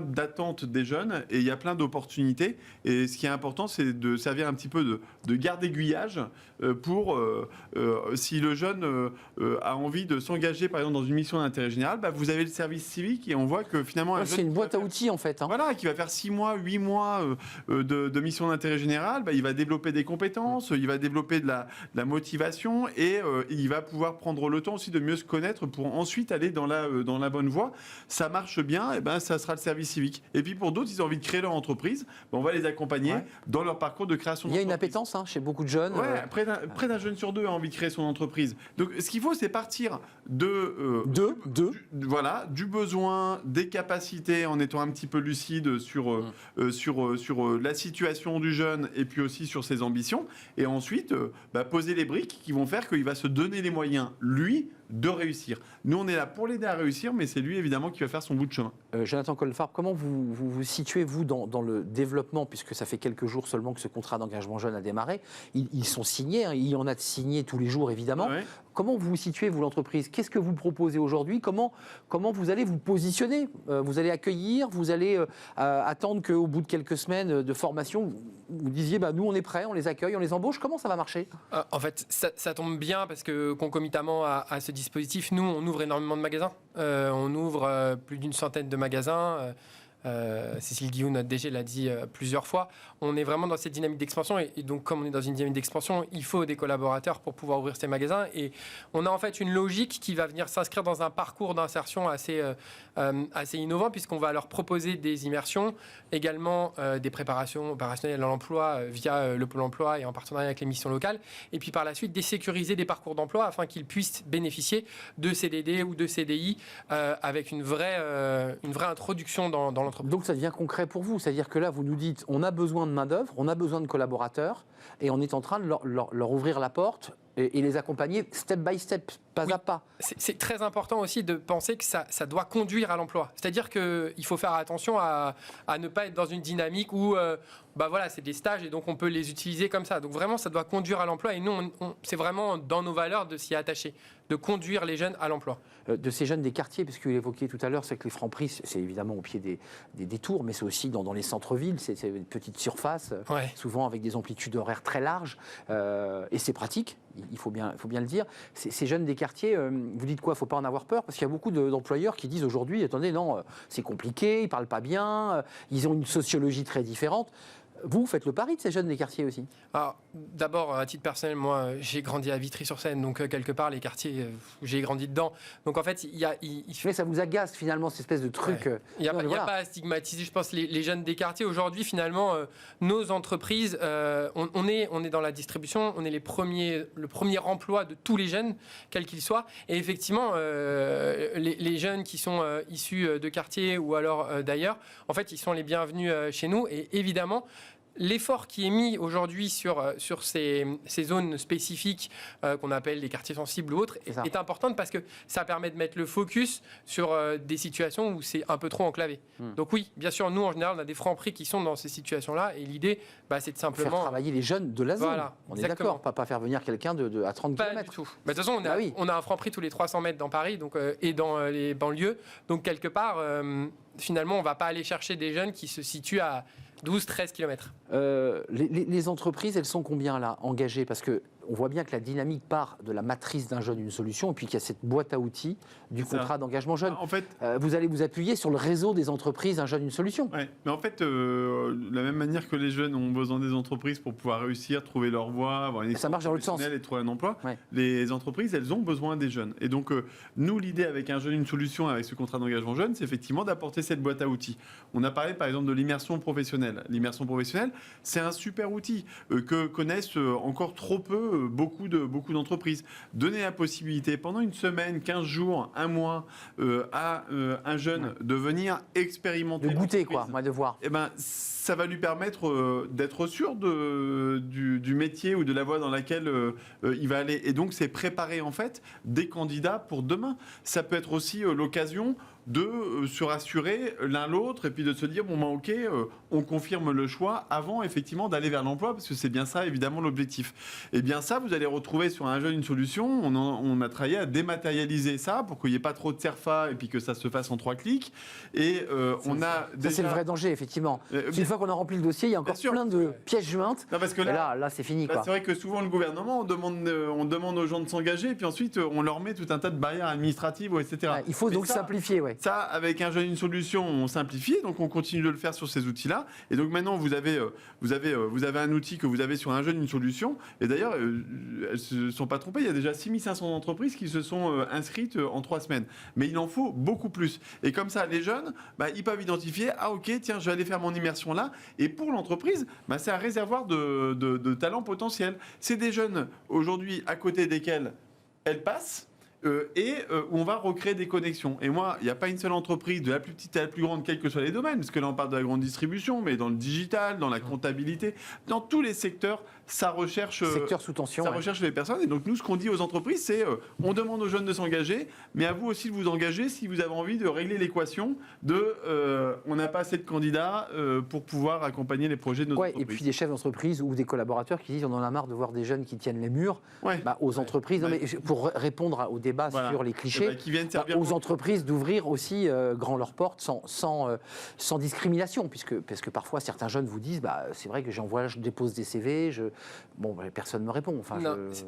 d'attentes des jeunes et il y a plein d'opportunités. Et ce qui est important, c'est de servir un petit peu de garde aiguillage pour, si le jeune a envie de s'engager, par exemple, dans une mission d'intérêt général, vous avez le service civique et on voit que finalement... c'est une boîte à outils, en fait. Voilà, qui va faire 6 mois, 8 mois de mission d'intérêt général. Il va développer des compétences, il va développer de la motivation et il va pouvoir prendre le temps aussi de mieux se connaître pour ensuite aller dans la bonne voie. ça marche bien, et ben ça sera le service civique. Et puis pour d'autres, ils ont envie de créer leur entreprise, on va les accompagner dans leur parcours de création Il y a d'entreprise. une appétence chez beaucoup de jeunes. Près d'un jeune sur deux a envie de créer son entreprise. Donc ce qu'il faut, c'est partir du besoin, des capacités, en étant un petit peu lucide sur la situation du jeune et puis aussi sur ses ambitions. Et ensuite, poser les briques qui vont faire qu'il va se donner les moyens, lui, de réussir. Nous, on est là pour l'aider à réussir, mais c'est lui, évidemment, qui va faire son bout de chemin. Jonathan Colfarb, comment vous situez, vous, dans le développement, puisque ça fait quelques jours seulement que ce contrat d'engagement jeune a démarré. Ils sont signés, il y en a de signés tous les jours, évidemment. Ouais. Comment vous situez, vous, l'entreprise? Qu'est-ce que vous proposez aujourd'hui? Comment vous allez vous positionner? Vous allez accueillir? Vous allez attendre qu'au bout de quelques semaines de formation, vous disiez, nous, on est prêts, on les accueille, on les embauche? Comment ça va marcher? En fait, ça tombe bien parce que concomitamment à ce dispositif, nous, on ouvre énormément de magasins. On ouvre plus d'une centaine de magasins. Cécile Guillou, notre DG, l'a dit plusieurs fois. On est vraiment dans cette dynamique d'expansion et donc comme on est dans une dynamique d'expansion, il faut des collaborateurs pour pouvoir ouvrir ces magasins et on a en fait une logique qui va venir s'inscrire dans un parcours d'insertion assez innovant puisqu'on va leur proposer des immersions, également des préparations opérationnelles à l'emploi via le Pôle emploi et en partenariat avec les missions locales et puis par la suite désécuriser des parcours d'emploi afin qu'ils puissent bénéficier de CDD ou de CDI avec une vraie introduction dans l'entreprise. Donc ça devient concret pour vous, c'est-à-dire que là vous nous dites on a besoin de main-d'œuvre, on a besoin de collaborateurs et on est en train de leur ouvrir la porte et les accompagner step by step, pas à pas. C'est très important aussi de penser que ça doit conduire à l'emploi. C'est-à-dire qu'il faut faire attention à ne pas être dans une dynamique où c'est des stages et donc on peut les utiliser comme ça. Donc vraiment, ça doit conduire à l'emploi et nous, c'est vraiment dans nos valeurs de s'y attacher, de conduire les jeunes à l'emploi. De ces jeunes des quartiers, parce que vous l'évoquiez tout à l'heure, c'est que les Franprix, c'est évidemment au pied des tours, mais c'est aussi dans les centres-villes, c'est une petite surface, souvent avec des amplitudes horaires très larges, et c'est pratique. Il faut bien le dire. Ces jeunes des quartiers, vous dites quoi? Il ne faut pas en avoir peur? Parce qu'il y a beaucoup d'employeurs qui disent aujourd'hui, attendez, non, c'est compliqué, ils ne parlent pas bien, ils ont une sociologie très différente. Vous faites le pari de ces jeunes des quartiers aussi? Alors, d'abord, à titre personnel, moi, j'ai grandi à Vitry-sur-Seine, donc quelque part, les quartiers, j'ai grandi dedans. Donc en fait, Mais ça vous agace finalement, cette espèce de truc. Il n'y a pas à stigmatiser, je pense, les jeunes des quartiers. Aujourd'hui, finalement, nos entreprises, on est dans la distribution, on est le premier emploi de tous les jeunes, quels qu'ils soient. Et effectivement, les jeunes qui sont issus de quartiers ou alors d'ailleurs, en fait, ils sont les bienvenus chez nous. Et évidemment, l'effort qui est mis aujourd'hui sur ces zones spécifiques qu'on appelle les quartiers sensibles ou autres est importante parce que ça permet de mettre le focus sur des situations où c'est un peu trop enclavé. Donc oui, bien sûr, nous en général, on a des Franprix qui sont dans ces situations-là et l'idée, c'est de simplement... Faire travailler les jeunes de la zone. Voilà, on est d'accord, pas faire venir quelqu'un à 30 pas km. Du tout. De toute façon, on a un Franprix tous les 300 mètres dans Paris et dans les banlieues. Donc quelque part, finalement, on ne va pas aller chercher des jeunes qui se situent à 12-13 km. Les entreprises, elles sont combien là engagées? Parce qu'on voit bien que la dynamique part de la matrice d'un jeune, une solution, et puis qu'il y a cette boîte à outils du contrat d'engagement jeune. En fait, vous allez vous appuyer sur le réseau des entreprises, un jeune, une solution. Ouais. Mais en fait, de la même manière que les jeunes ont besoin des entreprises pour pouvoir réussir, trouver leur voie, avoir une ça marche dans l'autre sens et trouver un emploi, les entreprises, elles ont besoin des jeunes. Et donc, nous, l'idée avec un jeune, une solution, avec ce contrat d'engagement jeune, c'est effectivement d'apporter cette boîte à outils. On a parlé, par exemple, de l'immersion professionnelle. L'immersion professionnelle, c'est un super outil que connaissent encore trop peu beaucoup d'entreprises. Donner la possibilité pendant une semaine, 15 jours, un mois à un jeune de venir expérimenter. De goûter, de voir. Eh ben, ça va lui permettre d'être sûr du métier ou de la voie dans laquelle il va aller. Et donc, c'est préparer en fait des candidats pour demain. Ça peut être aussi l'occasion de se rassurer l'un l'autre et puis de se dire ok, on confirme le choix avant effectivement d'aller vers l'emploi parce que c'est bien ça évidemment l'objectif. Et bien ça, vous allez retrouver sur un jeune une solution. On a travaillé à dématérialiser ça pour qu'il n'y ait pas trop de CERFA et puis que ça se fasse en 3 clics. Et ça c'est le vrai danger effectivement. Une fois qu'on a rempli le dossier, il y a encore plein de pièces jointes. Non, parce que là c'est fini. C'est vrai que souvent le gouvernement on demande aux gens de s'engager et puis ensuite on leur met tout un tas de barrières administratives etc. Il faut donc simplifier. Ça, avec un jeune, une solution, on simplifie, donc on continue de le faire sur ces outils-là. Et donc maintenant, vous avez un outil que vous avez sur un jeune, une solution. Et d'ailleurs, elles ne se sont pas trompées. Il y a déjà 6500 entreprises qui se sont inscrites en 3 semaines. Mais il en faut beaucoup plus. Et comme ça, les jeunes, ils peuvent identifier, ah ok, tiens, je vais aller faire mon immersion là. Et pour l'entreprise, c'est un réservoir de talents potentiels. C'est des jeunes, aujourd'hui, à côté desquels elles passent. Où on va recréer des connexions. Et moi, il n'y a pas une seule entreprise, de la plus petite à la plus grande, quels que soient les domaines, parce que là on parle de la grande distribution, mais dans le digital, dans la comptabilité, dans tous les secteurs, ça recherche, secteur sous tension, ça recherche les personnes. Et donc nous, ce qu'on dit aux entreprises, c'est on demande aux jeunes de s'engager, mais à vous aussi de vous engager si vous avez envie de régler l'équation de on n'a pas assez de candidats pour pouvoir accompagner les projets de nos entreprises. Et puis des chefs d'entreprise ou des collaborateurs qui disent on en a marre de voir des jeunes qui tiennent les murs aux entreprises. Non, mais pour répondre au débat sur les clichés, qui viennent servir aux entreprises d'ouvrir aussi grand leurs portes sans discrimination, parce que parfois certains jeunes vous disent c'est vrai que je dépose des CV, personne ne me répond. Enfin,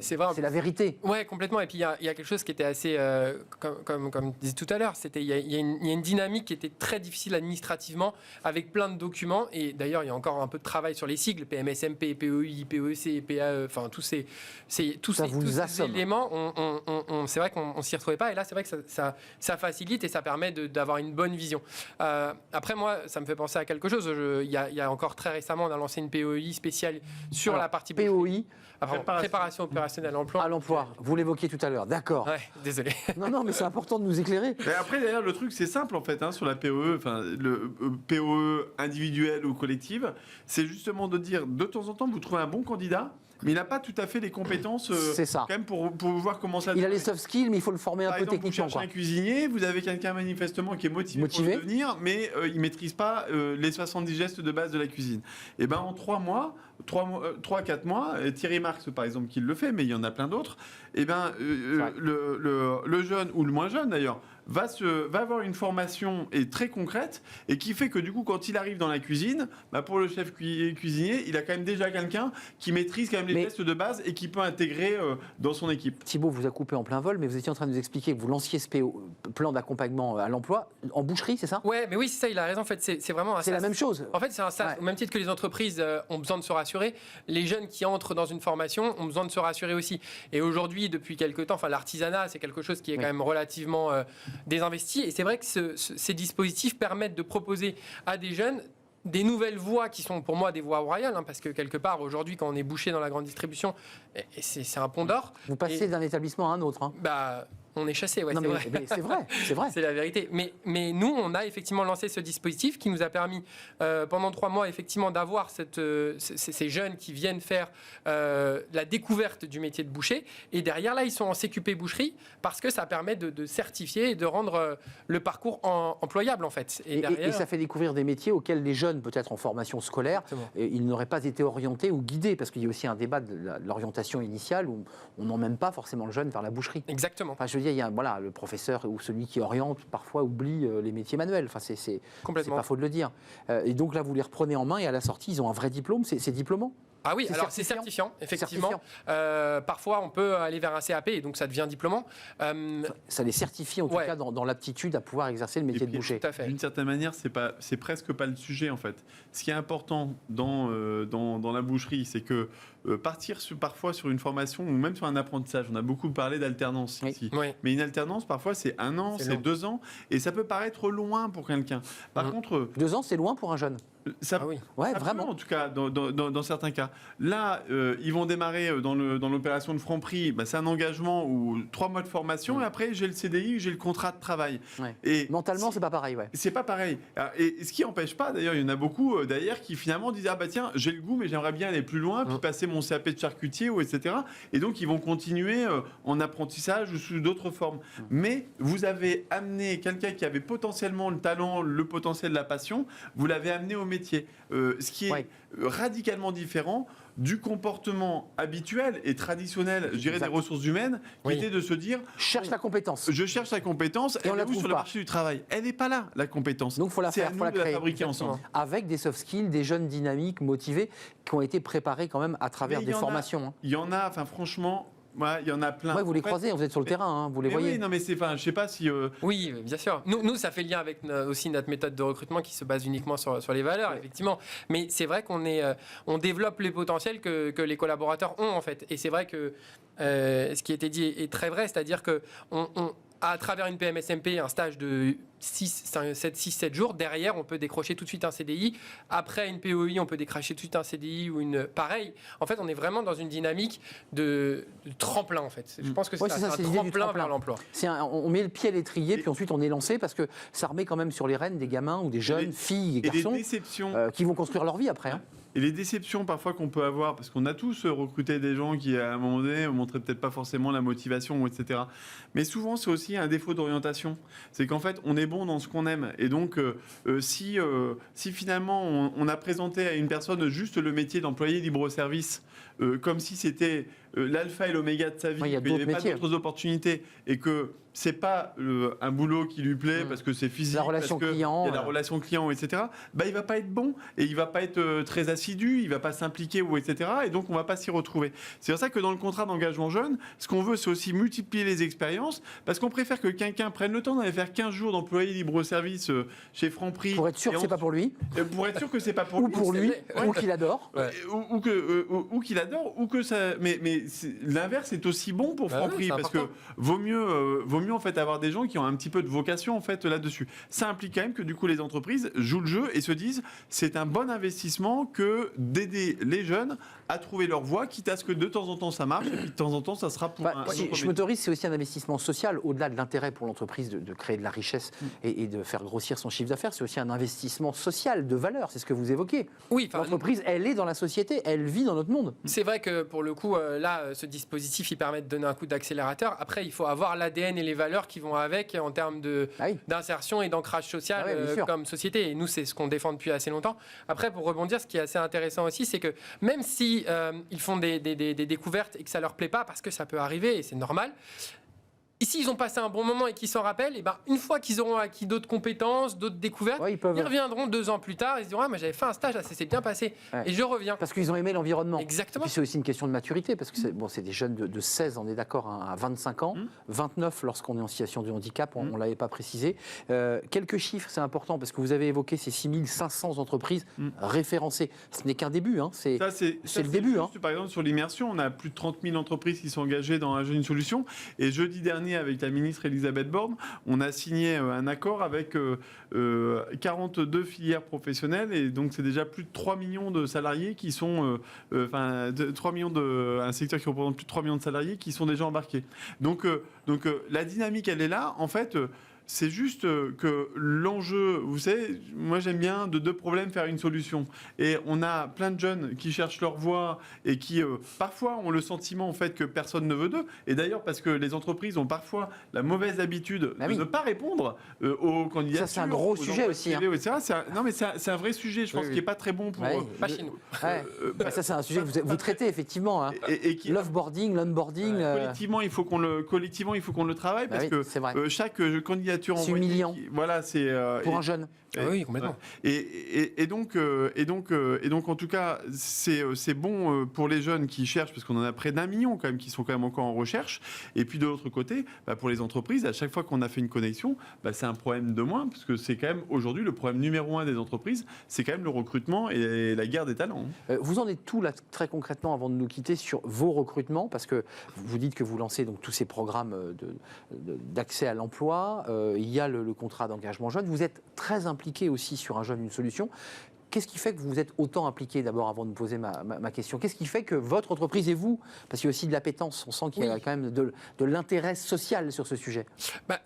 c'est vrai. C'est la vérité. Ouais, complètement. Et puis il y a quelque chose qui était assez, comme je disais tout à l'heure, il y a une dynamique qui était très difficile administrativement avec plein de documents. Et d'ailleurs, il y a encore un peu de travail sur les sigles, PMSMP, PEI, PEC, PAE, enfin tous ces éléments. C'est vrai qu'on s'y retrouvait pas. Et là, c'est vrai que ça facilite et ça permet d'avoir une bonne vision. Après, moi, ça me fait penser à quelque chose. Il y a encore très récemment, on a lancé une PEI spéciale sur la partie POI. Préparation opérationnelle à l'emploi. Vous l'évoquiez tout à l'heure, d'accord. Ouais, désolé. Non, mais c'est important de nous éclairer. Mais après, d'ailleurs, le truc, c'est simple en fait, sur la POE, le POE individuelle ou collective, c'est justement de dire, de temps en temps, vous trouvez un bon candidat, mais il n'a pas tout à fait les compétences c'est ça. Quand même pour voir comment ça... Il a les soft skills, mais il faut le former un peu techniquement. Vous cherchez un cuisinier, vous avez quelqu'un manifestement qui est motivé pour le devenir, mais il ne maîtrise pas les 70 gestes de base de la cuisine. Et bien en 3-4 mois, Thierry Marx par exemple qui le fait, mais il y en a plein d'autres, et ben le jeune, ou le moins jeune d'ailleurs, va avoir une formation très concrète et qui fait que du coup quand il arrive dans la cuisine, pour le chef cuisinier, il a quand même déjà quelqu'un qui maîtrise quand même les gestes de base et qui peut intégrer dans son équipe. Thibaut vous a coupé en plein vol, mais vous étiez en train de nous expliquer que vous lanciez ce plan d'accompagnement à l'emploi en boucherie, c'est ça? Ouais, mais oui, c'est ça, il a raison. En fait, c'est vraiment c'est la même chose. En fait, c'est un sas. Au même titre que les entreprises ont besoin de se rassurer, les jeunes qui entrent dans une formation ont besoin de se rassurer aussi. Et aujourd'hui, depuis quelques temps, l'artisanat, c'est quelque chose qui est quand même relativement désinvesti. Et c'est vrai que ces dispositifs permettent de proposer à des jeunes des nouvelles voies qui sont pour moi des voies royales, parce que quelque part aujourd'hui quand on est bouché dans la grande distribution, c'est un pont d'or. Vous passez d'un établissement à un autre. On est chassé, c'est vrai. C'est vrai. C'est la vérité. Mais nous, on a effectivement lancé ce dispositif qui nous a permis pendant 3 mois effectivement d'avoir ces jeunes qui viennent faire la découverte du métier de boucher. Et derrière là, ils sont en CQP boucherie parce que ça permet de certifier et de rendre le parcours employable en fait. Et ça fait découvrir des métiers auxquels les jeunes, peut-être en formation scolaire, ils n'auraient pas été orientés ou guidés, parce qu'il y a aussi un débat de l'orientation initiale où on n'emmène pas forcément le jeune vers la boucherie. Exactement. Enfin, je veux dire, il y a le professeur ou celui qui oriente parfois oublie les métiers manuels. Enfin, c'est pas faux de le dire. Et donc là, vous les reprenez en main et à la sortie, ils ont un vrai diplôme. C'est diplômant? Ah oui, alors c'est certifiant, effectivement. Parfois, on peut aller vers un CAP et donc ça devient diplômant. Ça les certifie en tout cas dans l'aptitude à pouvoir exercer le métier de boucher. D'une certaine manière, c'est presque pas le sujet en fait. Ce qui est important dans la boucherie, c'est que partir parfois sur une formation ou même sur un apprentissage. On a beaucoup parlé d'alternance ici. Oui. Mais une alternance, parfois, c'est 1 an, c'est 2 ans. Et ça peut paraître loin pour quelqu'un. Par contre... 2 ans, c'est loin pour un jeune. Ouais, vraiment. En tout cas, dans certains cas. Là, ils vont démarrer dans l'opération de Franprix. C'est un engagement ou 3 mois de formation. Et après, j'ai le CDI, j'ai le contrat de travail. Ouais. Et mentalement, c'est pas pareil. Ouais. C'est pas pareil. Et ce qui n'empêche pas, d'ailleurs, il y en a beaucoup d'ailleurs qui finalement disent tiens, j'ai le goût, mais j'aimerais bien aller plus loin, puis passer mon CAP de charcutier, etc. Et donc, ils vont continuer en apprentissage ou sous d'autres formes. Mais vous avez amené quelqu'un qui avait potentiellement le talent, le potentiel, la passion, vous l'avez amené au métier. Ce qui est radicalement différent du comportement habituel et traditionnel, je dirais, des ressources humaines, qui était de se dire... Cherche la compétence. Je cherche la compétence, et on la trouve sur le marché du travail. Elle n'est pas là, la compétence. Donc il faut la faire, il faut la créer. Fabriquer ensemble. Avec des soft skills, des jeunes dynamiques, motivés, qui ont été préparés quand même à travers des formations. Il y en a, franchement... il y en a plein. Ouais, vous les En fait, croisez, vous êtes sur le terrain, hein, vous les mais voyez. oui, non, mais je sais pas si. Oui, bien sûr. Nous, ça fait lien avec aussi notre méthode de recrutement qui se base uniquement sur les valeurs, effectivement. Mais c'est vrai on développe les potentiels que les collaborateurs ont, en fait. Et c'est vrai que ce qui a été dit est très vrai, c'est-à-dire que à travers une PMSMP, un stage de 6-7 jours, derrière, on peut décrocher tout de suite un CDI. Après une POI, on peut décrocher tout de suite un CDI ou une... Pareil, en fait, on est vraiment dans une dynamique de tremplin, en fait. Je pense que c'est un tremplin vers l'emploi. On met le pied à l'étrier, puis ensuite on est lancé, parce que ça remet quand même sur les rênes des gamins ou des jeunes filles et garçons qui vont construire leur vie après. Hein. Et les déceptions parfois qu'on peut avoir, parce qu'on a tous recruté des gens qui, à un moment donné, montraient peut-être pas forcément la motivation, etc. Mais souvent, c'est aussi un défaut d'orientation. C'est qu'en fait, on est bon dans ce qu'on aime. Et donc, si finalement, on a présenté à une personne juste le métier d'employé libre-service, comme si c'était l'alpha et l'oméga de sa vie, qu'il n'y avait pas d'autres opportunités, et que c'est pas un boulot qui lui plaît parce que c'est physique, la relation parce client, il y a la relation client, etc. Il va pas être bon et il va pas être très assidu, il va pas s'impliquer etc. Et donc on va pas s'y retrouver. C'est pour ça que dans le contrat d'engagement jeune, ce qu'on veut, c'est aussi multiplier les expériences, parce qu'on préfère que quelqu'un prenne le temps d'aller faire 15 jours d'employé libre-service chez Franprix pour être sûr que c'est pas pour lui, pour être sûr que c'est pas pour ou lui, pour lui, ou qu'il adore, ou qu'il adore, ou que ça. Mais l'inverse est aussi bon pour Franprix, parce que vaut mieux en fait avoir des gens qui ont un petit peu de vocation en fait là-dessus. Ça implique quand même que du coup les entreprises jouent le jeu et se disent c'est un bon investissement que d'aider les jeunes à trouver leur voie, quitte à ce que de temps en temps ça marche et puis de temps en temps ça sera pour si je m'autorise, c'est aussi un investissement social au-delà de l'intérêt pour l'entreprise de créer de la richesse et de faire grossir son chiffre d'affaires. C'est aussi un investissement social de valeur. C'est ce que vous évoquez. Oui, l'entreprise, elle est dans la société, elle vit dans notre monde. C'est vrai que pour le coup, là, ce dispositif, il permet de donner un coup d'accélérateur. Après, il faut avoir l'ADN et les valeurs qui vont avec en termes d'insertion et d'ancrage social comme société. Et nous, c'est ce qu'on défend depuis assez longtemps. Après, pour rebondir, ce qui est assez intéressant aussi, c'est que même si ils font des découvertes et que ça leur plaît pas, parce que ça peut arriver et c'est normal. Ici, ils ont passé un bon moment et qu'ils s'en rappellent, et ben, une fois qu'ils auront acquis d'autres compétences, d'autres découvertes, ils reviendront 2 ans plus tard et se diront moi j'avais fait un stage, ça s'est bien passé, et je reviens. Parce qu'ils ont aimé l'environnement. Exactement. Et puis c'est aussi une question de maturité, parce que c'est des jeunes de 16, on est d'accord, hein, à 25 ans, 29 lorsqu'on est en situation de handicap, on ne l'avait pas précisé. Quelques chiffres, c'est important, parce que vous avez évoqué ces 6500 entreprises référencées. Ce n'est qu'un début, hein, c'est le début. Juste, par exemple, sur l'immersion, on a plus de 30 000 entreprises qui sont engagées dans un jeune solution, et jeudi dernier, avec la ministre Elisabeth Borne, on a signé un accord avec 42 filières professionnelles, et donc c'est déjà plus de 3 millions de salariés qui sont, un secteur qui représente plus de 3 millions de salariés qui sont déjà embarqués. Donc la dynamique, elle est là. En fait, c'est juste que l'enjeu, vous savez, moi j'aime bien de 2 problèmes faire une solution. Et on a plein de jeunes qui cherchent leur voie et qui parfois ont le sentiment en fait que personne ne veut d'eux. Et d'ailleurs parce que les entreprises ont parfois la mauvaise habitude de ne pas répondre aux candidatures. Ça c'est un gros sujet aussi. Hein. Non mais c'est un vrai sujet, je pense, qui n'est pas très bon pour... pas chez nous. Ça c'est un sujet que vous traitez effectivement. Hein. L'offboarding, l'onboarding. Collectivement, il faut qu'on le travaille, parce que chaque candidature c'est humiliant. Voilà, c'est pour un jeune. Oui, complètement. Et donc, en tout cas, c'est bon pour les jeunes qui cherchent, parce qu'on en a près d'1 million quand même qui sont quand même encore en recherche. Et puis de l'autre côté, pour les entreprises, à chaque fois qu'on a fait une connexion, c'est un problème de moins, parce que c'est quand même aujourd'hui le problème numéro 1 des entreprises, c'est quand même le recrutement et la guerre des talents. Vous en êtes tout là très concrètement avant de nous quitter sur vos recrutements, parce que vous dites que vous lancez donc tous ces programmes d'accès à l'emploi. Il y a le contrat d'engagement jeune. Vous êtes très impliqué aussi sur un jeune, une solution. Qu'est-ce qui fait que vous êtes autant impliqué, d'abord, avant de me poser ma question? Qu'est-ce qui fait que votre entreprise et vous, parce qu'il y a aussi de l'appétence, on sent qu'il y a quand même de l'intérêt social sur ce sujet?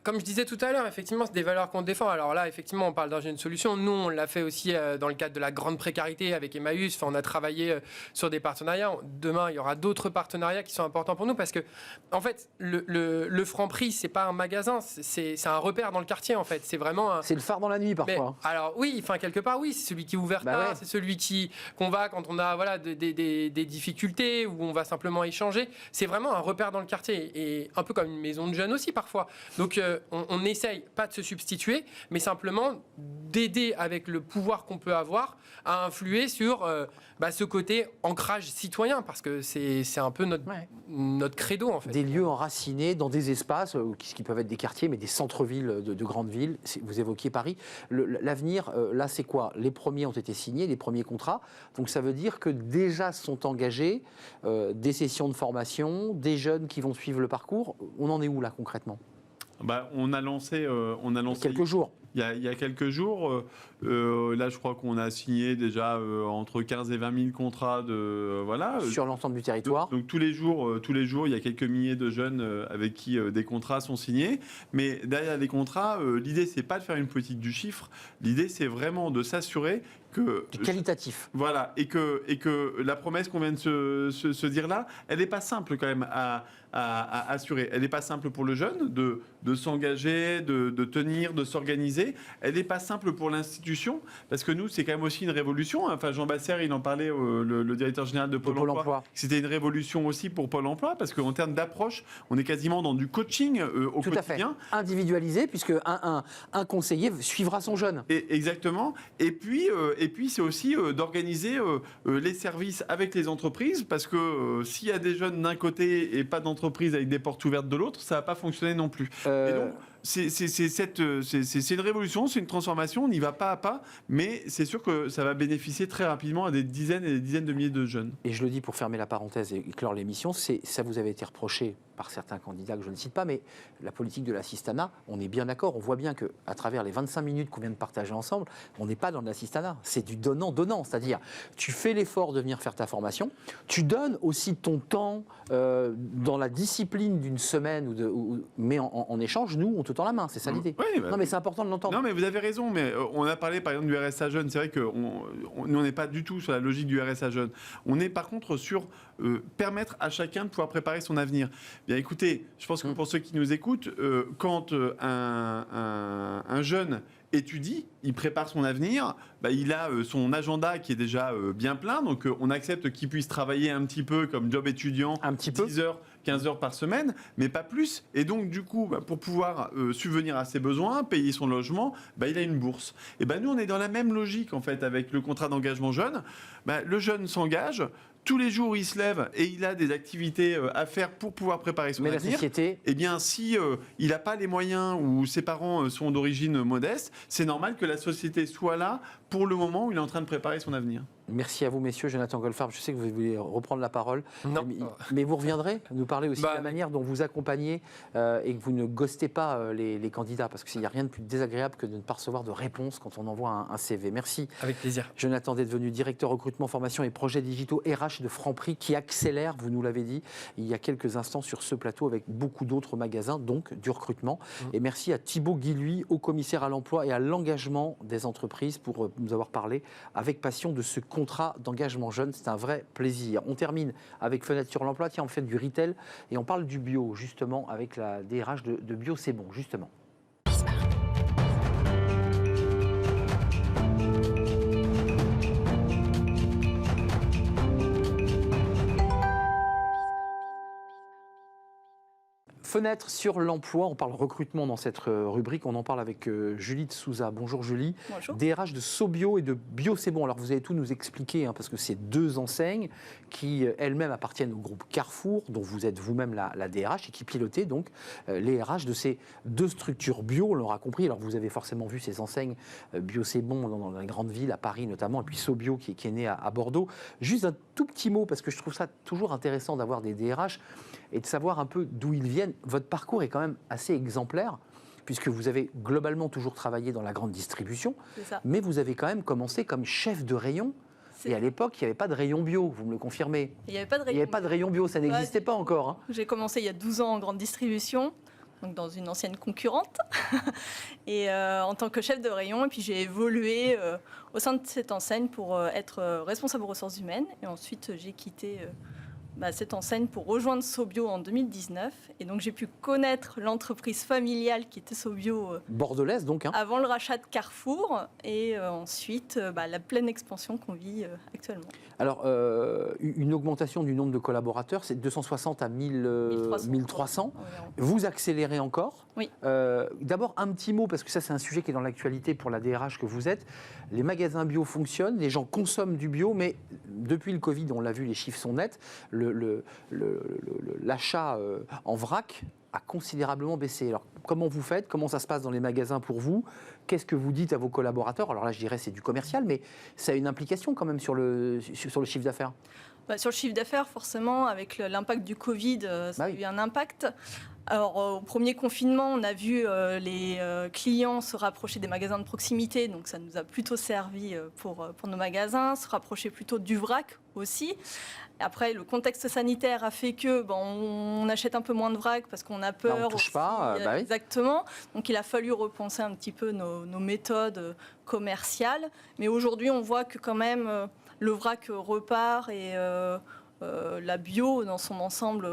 Comme je disais tout à l'heure, effectivement, c'est des valeurs qu'on défend. Alors là, effectivement, on parle d'un jeune solution. Nous, on l'a fait aussi dans le cadre de la grande précarité avec Emmaüs. On a travaillé sur des partenariats. Demain, il y aura d'autres partenariats qui sont importants pour nous, parce que, en fait, le Franprix, c'est pas un magasin, c'est un repère dans le quartier, en fait. C'est vraiment... C'est le phare dans la nuit, parfois. Alors oui, quelque part, oui, c'est celui qui ouvre l'ouverture, c'est celui qu'on va quand on a des difficultés, où on va simplement échanger. C'est vraiment un repère dans le quartier, et un peu comme une maison de jeunes aussi parfois. Donc on n'essaye pas de se substituer, mais simplement d'aider avec le pouvoir qu'on peut avoir à influer sur ce côté ancrage citoyen, parce que c'est un peu notre credo en fait. Des lieux enracinés dans des espaces qui peuvent être des quartiers, mais des centres-villes de grandes villes. Vous évoquiez Paris. L'avenir, là, c'est quoi? Les premiers ont été signés, les premiers contrats. Donc ça veut dire que déjà sont engagés des sessions de formation, des jeunes qui vont suivre le parcours. On en est où là concrètement? On a lancé quelques jours. Il y a quelques jours, là je crois qu'on a signé déjà entre 15 et 20 000 contrats sur l'ensemble du territoire. Donc tous les jours, il y a quelques milliers de jeunes avec qui des contrats sont signés. Mais derrière les contrats, l'idée c'est pas de faire une politique du chiffre. L'idée c'est vraiment de s'assurer que qualitatif. Voilà, et que la promesse qu'on vient de se dire là, elle n'est pas simple quand même à assurer. Elle n'est pas simple pour le jeune de s'engager, de tenir, de s'organiser. Elle n'est pas simple pour l'institution, parce que nous, c'est quand même aussi une révolution. Enfin, Jean Basser, il en parlait, le directeur général de Pôle emploi. C'était une révolution aussi pour Pôle emploi, parce qu'en termes d'approche, on est quasiment dans du coaching au Tout quotidien. À fait. Individualisé, puisque un conseiller suivra son jeune. Exactement. Et puis c'est aussi d'organiser les services avec les entreprises, parce que s'il y a des jeunes d'un côté et pas d'entreprise avec des portes ouvertes de l'autre, ça va pas fonctionner non plus. Et donc, c'est une révolution, c'est une transformation, on y va pas à pas, mais c'est sûr que ça va bénéficier très rapidement à des dizaines et des dizaines de milliers de jeunes. Et je le dis pour fermer la parenthèse et clore l'émission, ça vous avait été reproché par certains candidats que je ne cite pas, mais la politique de l'assistanat, on est bien d'accord, on voit bien qu'à travers les 25 minutes qu'on vient de partager ensemble, on n'est pas dans l'assistanat, c'est du donnant-donnant, c'est-à-dire tu fais l'effort de venir faire ta formation, tu donnes aussi ton temps dans la discipline d'une semaine, mais en échange, nous, on te tend la main, c'est ça l'idée. Oui, non mais c'est important de l'entendre. Non mais vous avez raison, mais on a parlé par exemple du RSA jeune, c'est vrai que nous on n'est pas du tout sur la logique du RSA jeune, on est par contre sur permettre à chacun de pouvoir préparer son avenir. Bien écoutez, je pense que pour ceux qui nous écoutent, quand un jeune étudie, il prépare son avenir, il a son agenda qui est déjà bien plein, donc on accepte qu'il puisse travailler un petit peu comme job étudiant, 10 heures, 15 heures par semaine, mais pas plus. Et donc, du coup, pour pouvoir subvenir à ses besoins, payer son logement, il a une bourse. Et nous, on est dans la même logique, en fait, avec le contrat d'engagement jeune. Le jeune s'engage. Tous les jours, il se lève et il a des activités à faire pour pouvoir préparer son avenir. Mais la société... Eh bien, si il n'a pas les moyens ou ses parents sont d'origine modeste, c'est normal que la société soit là pour le moment où il est en train de préparer son avenir. Merci à vous, messieurs. Jonathan Goldfarb, je sais que vous voulez reprendre la parole. Non. Mais vous reviendrez nous parler aussi de la manière dont vous accompagnez et que vous ne ghostez pas les candidats, parce qu'il n'y a rien de plus désagréable que de ne pas recevoir de réponse quand on envoie un CV. Merci. Avec plaisir. Jonathan d'être venu, directeur recrutement, formation et projets digitaux RH de Franprix, qui accélère, vous nous l'avez dit, il y a quelques instants sur ce plateau avec beaucoup d'autres magasins, donc du recrutement. Et merci à Thibaut Guilhuy, haut commissaire à l'emploi et à l'engagement des entreprises, pour nous avoir parlé avec passion de ce contrat d'engagement jeune. C'est un vrai plaisir. On termine avec Fenêtre sur l'emploi. Tiens, on fait du retail et on parle du bio, justement, avec la DRH de Bio C'est Bon, justement. Fenêtre sur l'emploi, on parle recrutement dans cette rubrique, on en parle avec Julie de Souza. Bonjour Julie. Bonjour. DRH de Sobio et de Bio C'est Bon. Alors vous allez tout nous expliquer, parce que c'est deux enseignes qui elles-mêmes appartiennent au groupe Carrefour, dont vous êtes vous-même la DRH et qui pilotez donc les RH de ces deux structures bio, on l'aura compris. Alors vous avez forcément vu ces enseignes Bio C'est Bon dans les grandes villes, à Paris notamment, et puis Sobio qui est né à Bordeaux. Juste un tout petit mot, parce que je trouve ça toujours intéressant d'avoir des DRH et de savoir un peu d'où ils viennent. Votre parcours est quand même assez exemplaire, puisque vous avez globalement toujours travaillé dans la grande distribution, mais vous avez quand même commencé comme chef de rayon. Et à l'époque, il n'y avait pas de rayon bio, vous me le confirmez? Il n'y avait pas de rayon bio, ça n'existait pas encore. Hein. J'ai commencé il y a 12 ans en grande distribution, donc dans une ancienne concurrente, et en tant que chef de rayon. Et puis j'ai évolué au sein de cette enseigne pour être responsable aux ressources humaines. Et ensuite, j'ai quitté cette enseigne pour rejoindre Sobio en 2019. Et donc j'ai pu connaître l'entreprise familiale qui était Sobio Bordelaise donc. avant le rachat de Carrefour et ensuite la pleine expansion qu'on vit actuellement. Alors, une augmentation du nombre de collaborateurs, c'est de 260 à 1300. Vous accélérez encore. Oui. D'abord, un petit mot, parce que ça, c'est un sujet qui est dans l'actualité pour la DRH que vous êtes. Les magasins bio fonctionnent, les gens consomment du bio, mais depuis le Covid, on l'a vu, les chiffres sont nets, l'achat en vrac a considérablement baissé. Alors, comment vous faites? Comment ça se passe dans les magasins pour vous? Qu'est-ce que vous dites à vos collaborateurs? Alors là, je dirais c'est du commercial, mais ça a une implication quand même sur le chiffre d'affaires. Sur le chiffre d'affaires, forcément, avec l'impact du Covid, ça a eu un impact. Alors, au premier confinement, on a vu les clients se rapprocher des magasins de proximité, donc ça nous a plutôt servi pour nos magasins, se rapprocher plutôt du vrac aussi. Après, le contexte sanitaire a fait que on achète un peu moins de vrac parce qu'on a peur. On ne touche pas. Oui. Exactement. Donc, il a fallu repenser un petit peu nos méthodes commerciales. Mais aujourd'hui, on voit que quand même, le vrac repart et la bio dans son ensemble...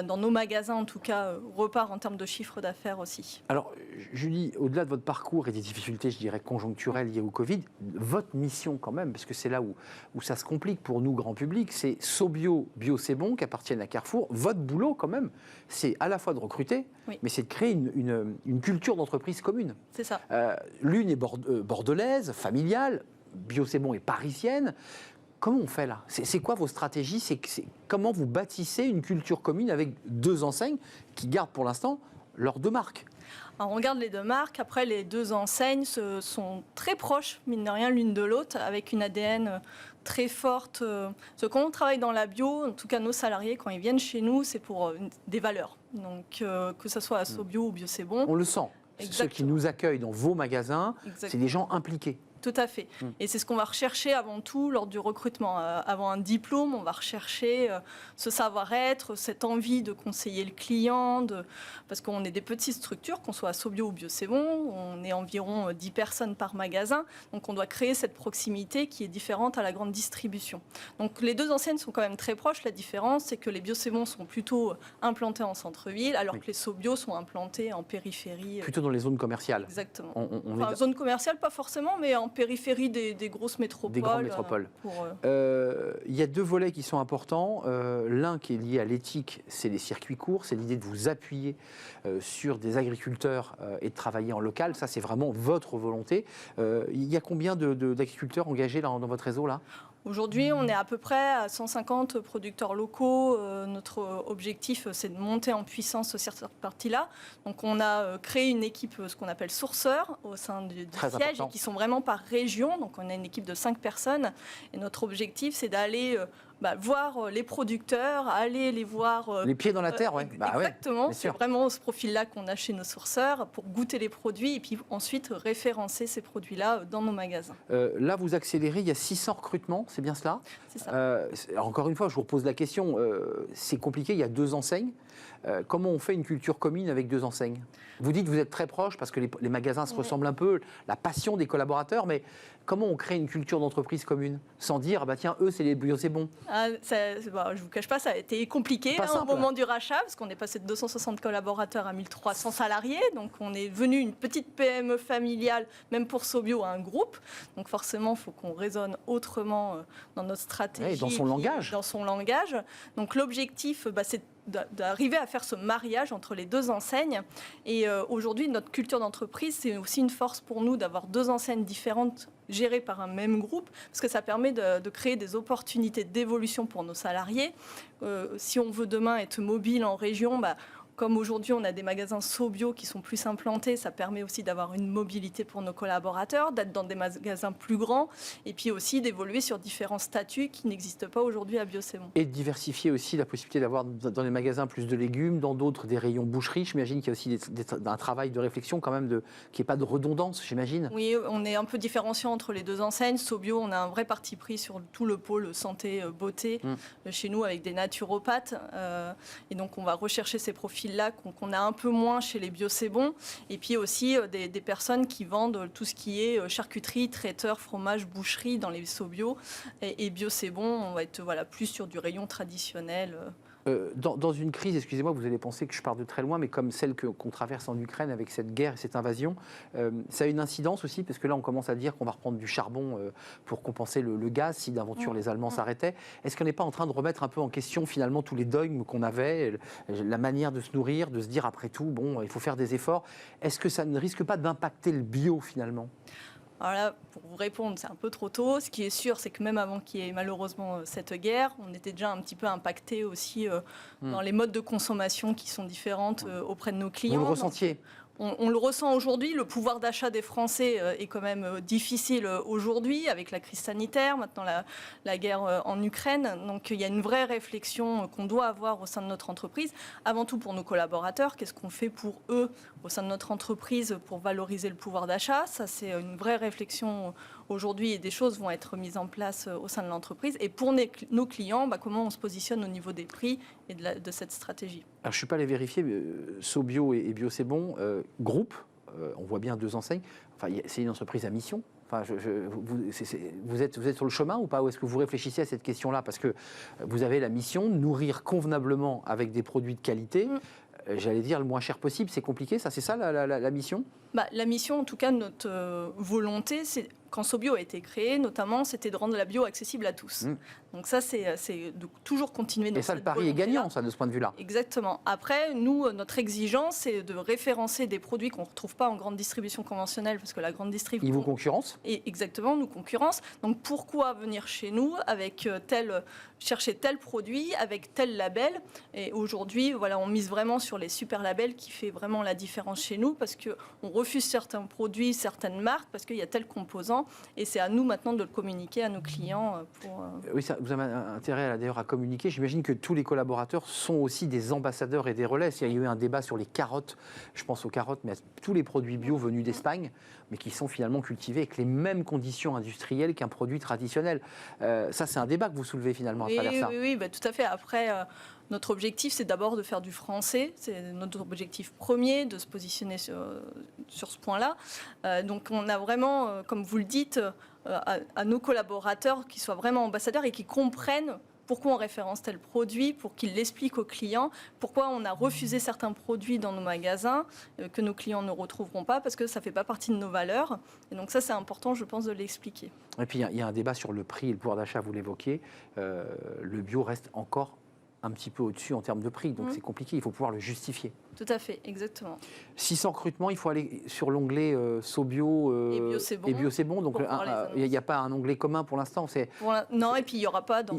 dans nos magasins, en tout cas, repart en termes de chiffre d'affaires aussi. Alors, Julie, au-delà de votre parcours et des difficultés, je dirais, conjoncturelles liées au Covid, votre mission quand même, parce que c'est là où ça se complique pour nous, grand public, c'est Sobio, Bio c'est bon, qui appartiennent à Carrefour. Votre boulot, quand même, c'est à la fois de recruter, mais c'est de créer une culture d'entreprise commune. C'est ça. L'une est bordelaise, familiale, Bio c'est bon est parisienne. Comment on fait là? C'est quoi vos stratégies? Comment vous bâtissez une culture commune avec deux enseignes qui gardent pour l'instant leurs deux marques? Alors, on garde les deux marques. Après, les deux enseignes sont très proches, mine de rien, l'une de l'autre, avec une ADN très forte. Quand on travaille dans la bio, en tout cas nos salariés, quand ils viennent chez nous, c'est pour des valeurs. Donc, que ce soit à Sobio ou Bio c'est bon. On le sent. Exactement. Ceux qui nous accueillent dans vos magasins, c'est des gens impliqués. Tout à fait. Et c'est ce qu'on va rechercher avant tout lors du recrutement. Avant un diplôme, on va rechercher ce savoir-être, cette envie de conseiller le client, parce qu'on est des petites structures, qu'on soit à Sobio ou Bio c'est bon, on est environ 10 personnes par magasin, donc on doit créer cette proximité qui est différente à la grande distribution. Donc les deux enseignes sont quand même très proches. La différence, c'est que les Bio c'est bon sont plutôt implantés en centre-ville, alors que les Sobio sont implantés en périphérie. Plutôt dans les zones commerciales. Exactement. Zone commerciale, pas forcément, mais en périphérie des grosses métropoles. Des grandes métropoles. Il y a deux volets qui sont importants. L'un qui est lié à l'éthique, c'est les circuits courts. C'est l'idée de vous appuyer sur des agriculteurs et de travailler en local. Ça, c'est vraiment votre volonté. Il y a combien d'agriculteurs engagés dans votre réseau là? Aujourd'hui, on est à peu près à 150 producteurs locaux. Notre objectif, c'est de monter en puissance sur cette partie-là. Donc, on a créé une équipe, ce qu'on appelle sourceurs, au sein du siège, et qui sont vraiment par région. Donc, on a une équipe de 5 personnes. Et notre objectif, c'est d'aller voir les producteurs, aller les voir... les pieds dans la terre, oui. Exactement, c'est vraiment ce profil-là qu'on a chez nos sourceurs pour goûter les produits et puis ensuite référencer ces produits-là dans nos magasins. Là, vous accélérez, il y a 600 recrutements, c'est bien cela? C'est ça. Encore une fois, je vous repose la question, c'est compliqué, il y a deux enseignes. Comment on fait une culture commune avec deux enseignes? Vous dites que vous êtes très proches parce que les magasins se ressemblent un peu, la passion des collaborateurs, mais comment on crée une culture d'entreprise commune sans dire, tiens, eux, c'est les Bio c'est bon? Je ne vous cache pas, ça a été compliqué au moment du rachat, parce qu'on est passé de 260 collaborateurs à 1300 salariés. Donc, on est devenu une petite PME familiale, même pour Sobio, à un groupe. Donc, forcément, il faut qu'on raisonne autrement dans notre stratégie. Et dans son langage. Dans son langage. Donc, l'objectif, c'est d'arriver à faire ce mariage entre les deux enseignes. Et aujourd'hui, notre culture d'entreprise, c'est aussi une force pour nous d'avoir deux enseignes différentes gérées par un même groupe, parce que ça permet de créer des opportunités d'évolution pour nos salariés. Si on veut demain être mobile en région, comme aujourd'hui on a des magasins Sobio qui sont plus implantés, ça permet aussi d'avoir une mobilité pour nos collaborateurs, d'être dans des magasins plus grands et puis aussi d'évoluer sur différents statuts qui n'existent pas aujourd'hui à Bio c'est bon. Et de diversifier aussi la possibilité d'avoir dans les magasins plus de légumes, dans d'autres des rayons boucherie. J'imagine qu'il y a aussi un travail de réflexion quand même, qu'il n'y ait pas de redondance, j'imagine. Oui, on est un peu différenciant entre les deux enseignes. Sobio, on a un vrai parti pris sur tout le pôle santé, beauté chez nous avec des naturopathes. Et donc on va rechercher ces profils profils-là qu'on a un peu moins chez les bio c'est bon. Et puis aussi des personnes qui vendent tout ce qui est charcuterie, traiteur, fromage, boucherie dans les SoBio. Et bio c'est bon, on va être plus sur du rayon traditionnel. Dans une crise, excusez-moi, vous allez penser que je pars de très loin, mais comme celle qu'on traverse en Ukraine avec cette guerre et cette invasion, ça a une incidence aussi, parce que là on commence à dire qu'on va reprendre du charbon pour compenser le gaz si d'aventure les Allemands s'arrêtaient. Est-ce qu'on n'est pas en train de remettre un peu en question finalement tous les dogmes qu'on avait, la manière de se nourrir, de se dire après tout, bon, il faut faire des efforts. Est-ce que ça ne risque pas d'impacter le bio finalement ? Alors là, pour vous répondre, c'est un peu trop tôt. Ce qui est sûr, c'est que même avant qu'il y ait malheureusement cette guerre, on était déjà un petit peu impacté aussi dans les modes de consommation qui sont différentes auprès de nos clients. Vous le ressentiez ? On le ressent aujourd'hui. Le pouvoir d'achat des Français est quand même difficile aujourd'hui avec la crise sanitaire, maintenant la guerre en Ukraine. Donc il y a une vraie réflexion qu'on doit avoir au sein de notre entreprise. Avant tout pour nos collaborateurs, qu'est-ce qu'on fait pour eux au sein de notre entreprise pour valoriser le pouvoir d'achat ? Ça, c'est une vraie réflexion aujourd'hui et des choses vont être mises en place au sein de l'entreprise. Et pour nos clients, comment on se positionne au niveau des prix et de cette stratégie. Alors, je ne suis pas allé vérifier, SoBio et Bio c'est bon, groupe, on voit bien 2 enseignes. Enfin, c'est une entreprise à mission. Enfin, vous êtes sur le chemin ou pas ? Ou est-ce que vous réfléchissez à cette question-là ? Parce que vous avez la mission de nourrir convenablement avec des produits de qualité. J'allais dire le moins cher possible. C'est compliqué, ça ? C'est ça la mission ? La mission, en tout cas, notre volonté, c'est quand SoBio a été créé, notamment, c'était de rendre la bio accessible à tous. Donc ça, c'est de toujours continuer dans cette volonté-là. Et ça, le pari est gagnant, ça, de ce point de vue-là. Exactement. Après, nous, notre exigence, c'est de référencer des produits qu'on ne retrouve pas en grande distribution conventionnelle, parce que la grande distribution... Ils vous concurrencent ? Exactement, nous concurrence. Donc pourquoi venir chez nous avec chercher tel produit, avec tel label ? Et aujourd'hui, on mise vraiment sur les super labels qui fait vraiment la différence chez nous, parce qu'on refuse certains produits, certaines marques, parce qu'il y a tel composant. Et c'est à nous maintenant de le communiquer à nos clients. Oui, ça, vous avez intérêt d'ailleurs à communiquer. J'imagine que tous les collaborateurs sont aussi des ambassadeurs et des relais. Il y a eu un débat sur les carottes, je pense aux carottes, mais à tous les produits bio venus d'Espagne, mais qui sont finalement cultivés avec les mêmes conditions industrielles qu'un produit traditionnel. Ça, c'est un débat que vous soulevez finalement à travers ça. Oui, tout à fait. Après... Notre objectif, c'est d'abord de faire du français. C'est notre objectif premier, de se positionner sur ce point-là. Donc, on a vraiment, comme vous le dites, à nos collaborateurs qui soient vraiment ambassadeurs et qui comprennent pourquoi on référence tel produit, pour qu'ils l'expliquent aux clients, pourquoi on a refusé certains produits dans nos magasins que nos clients ne retrouveront pas, parce que ça ne fait pas partie de nos valeurs. Et donc ça, c'est important, je pense, de l'expliquer. Et puis, il y a un débat sur le prix et le pouvoir d'achat, vous l'évoquez. Le bio reste encore un petit peu au-dessus en termes de prix, donc c'est compliqué, il faut pouvoir le justifier. Tout à fait, exactement. 600 recrutements, il faut aller sur l'onglet SoBio et Bio c'est bon. Donc il n'y a pas un onglet commun pour l'instant. Non, et puis il n'y aura pas dans...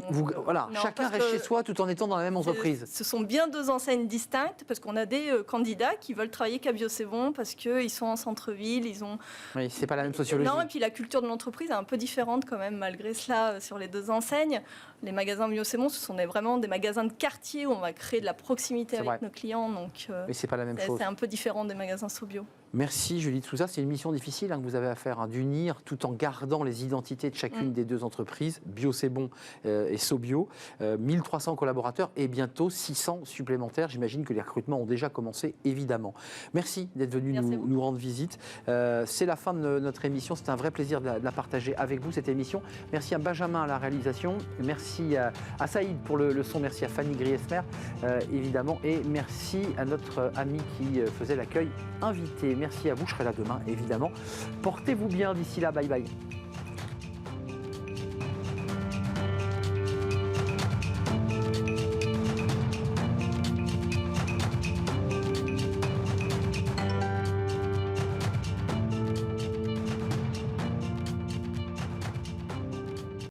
chacun reste chez soi tout en étant dans la même entreprise. Ce sont bien 2 enseignes distinctes, parce qu'on a des candidats qui veulent travailler qu'à Bio c'est bon, parce qu'ils sont en centre-ville, ils ont... Oui, c'est pas la même sociologie. Non, et puis la culture de l'entreprise est un peu différente quand même, malgré cela, sur les 2 enseignes. Les magasins Bio c'est bon, ce sont vraiment des magasins de quartier où on va créer de la proximité avec nos clients, donc... Mais c'est pas la même chose. C'est un peu différent des magasins SoBio. Merci Julie de Souza. C'est une mission difficile que vous avez à faire, d'unir tout en gardant les identités de chacune des 2 entreprises, Bio c'est bon et SoBio. 1300 collaborateurs et bientôt 600 supplémentaires. J'imagine que les recrutements ont déjà commencé, évidemment. Merci d'être venu nous rendre visite. C'est la fin de notre émission. C'était un vrai plaisir de la partager avec vous, cette émission. Merci à Benjamin à la réalisation. Merci à Saïd pour le son. Merci à Fanny Griesmer, évidemment. Et merci à notre ami qui faisait l'accueil invité. Merci à vous, je serai là demain, évidemment. Portez-vous bien d'ici là, bye bye.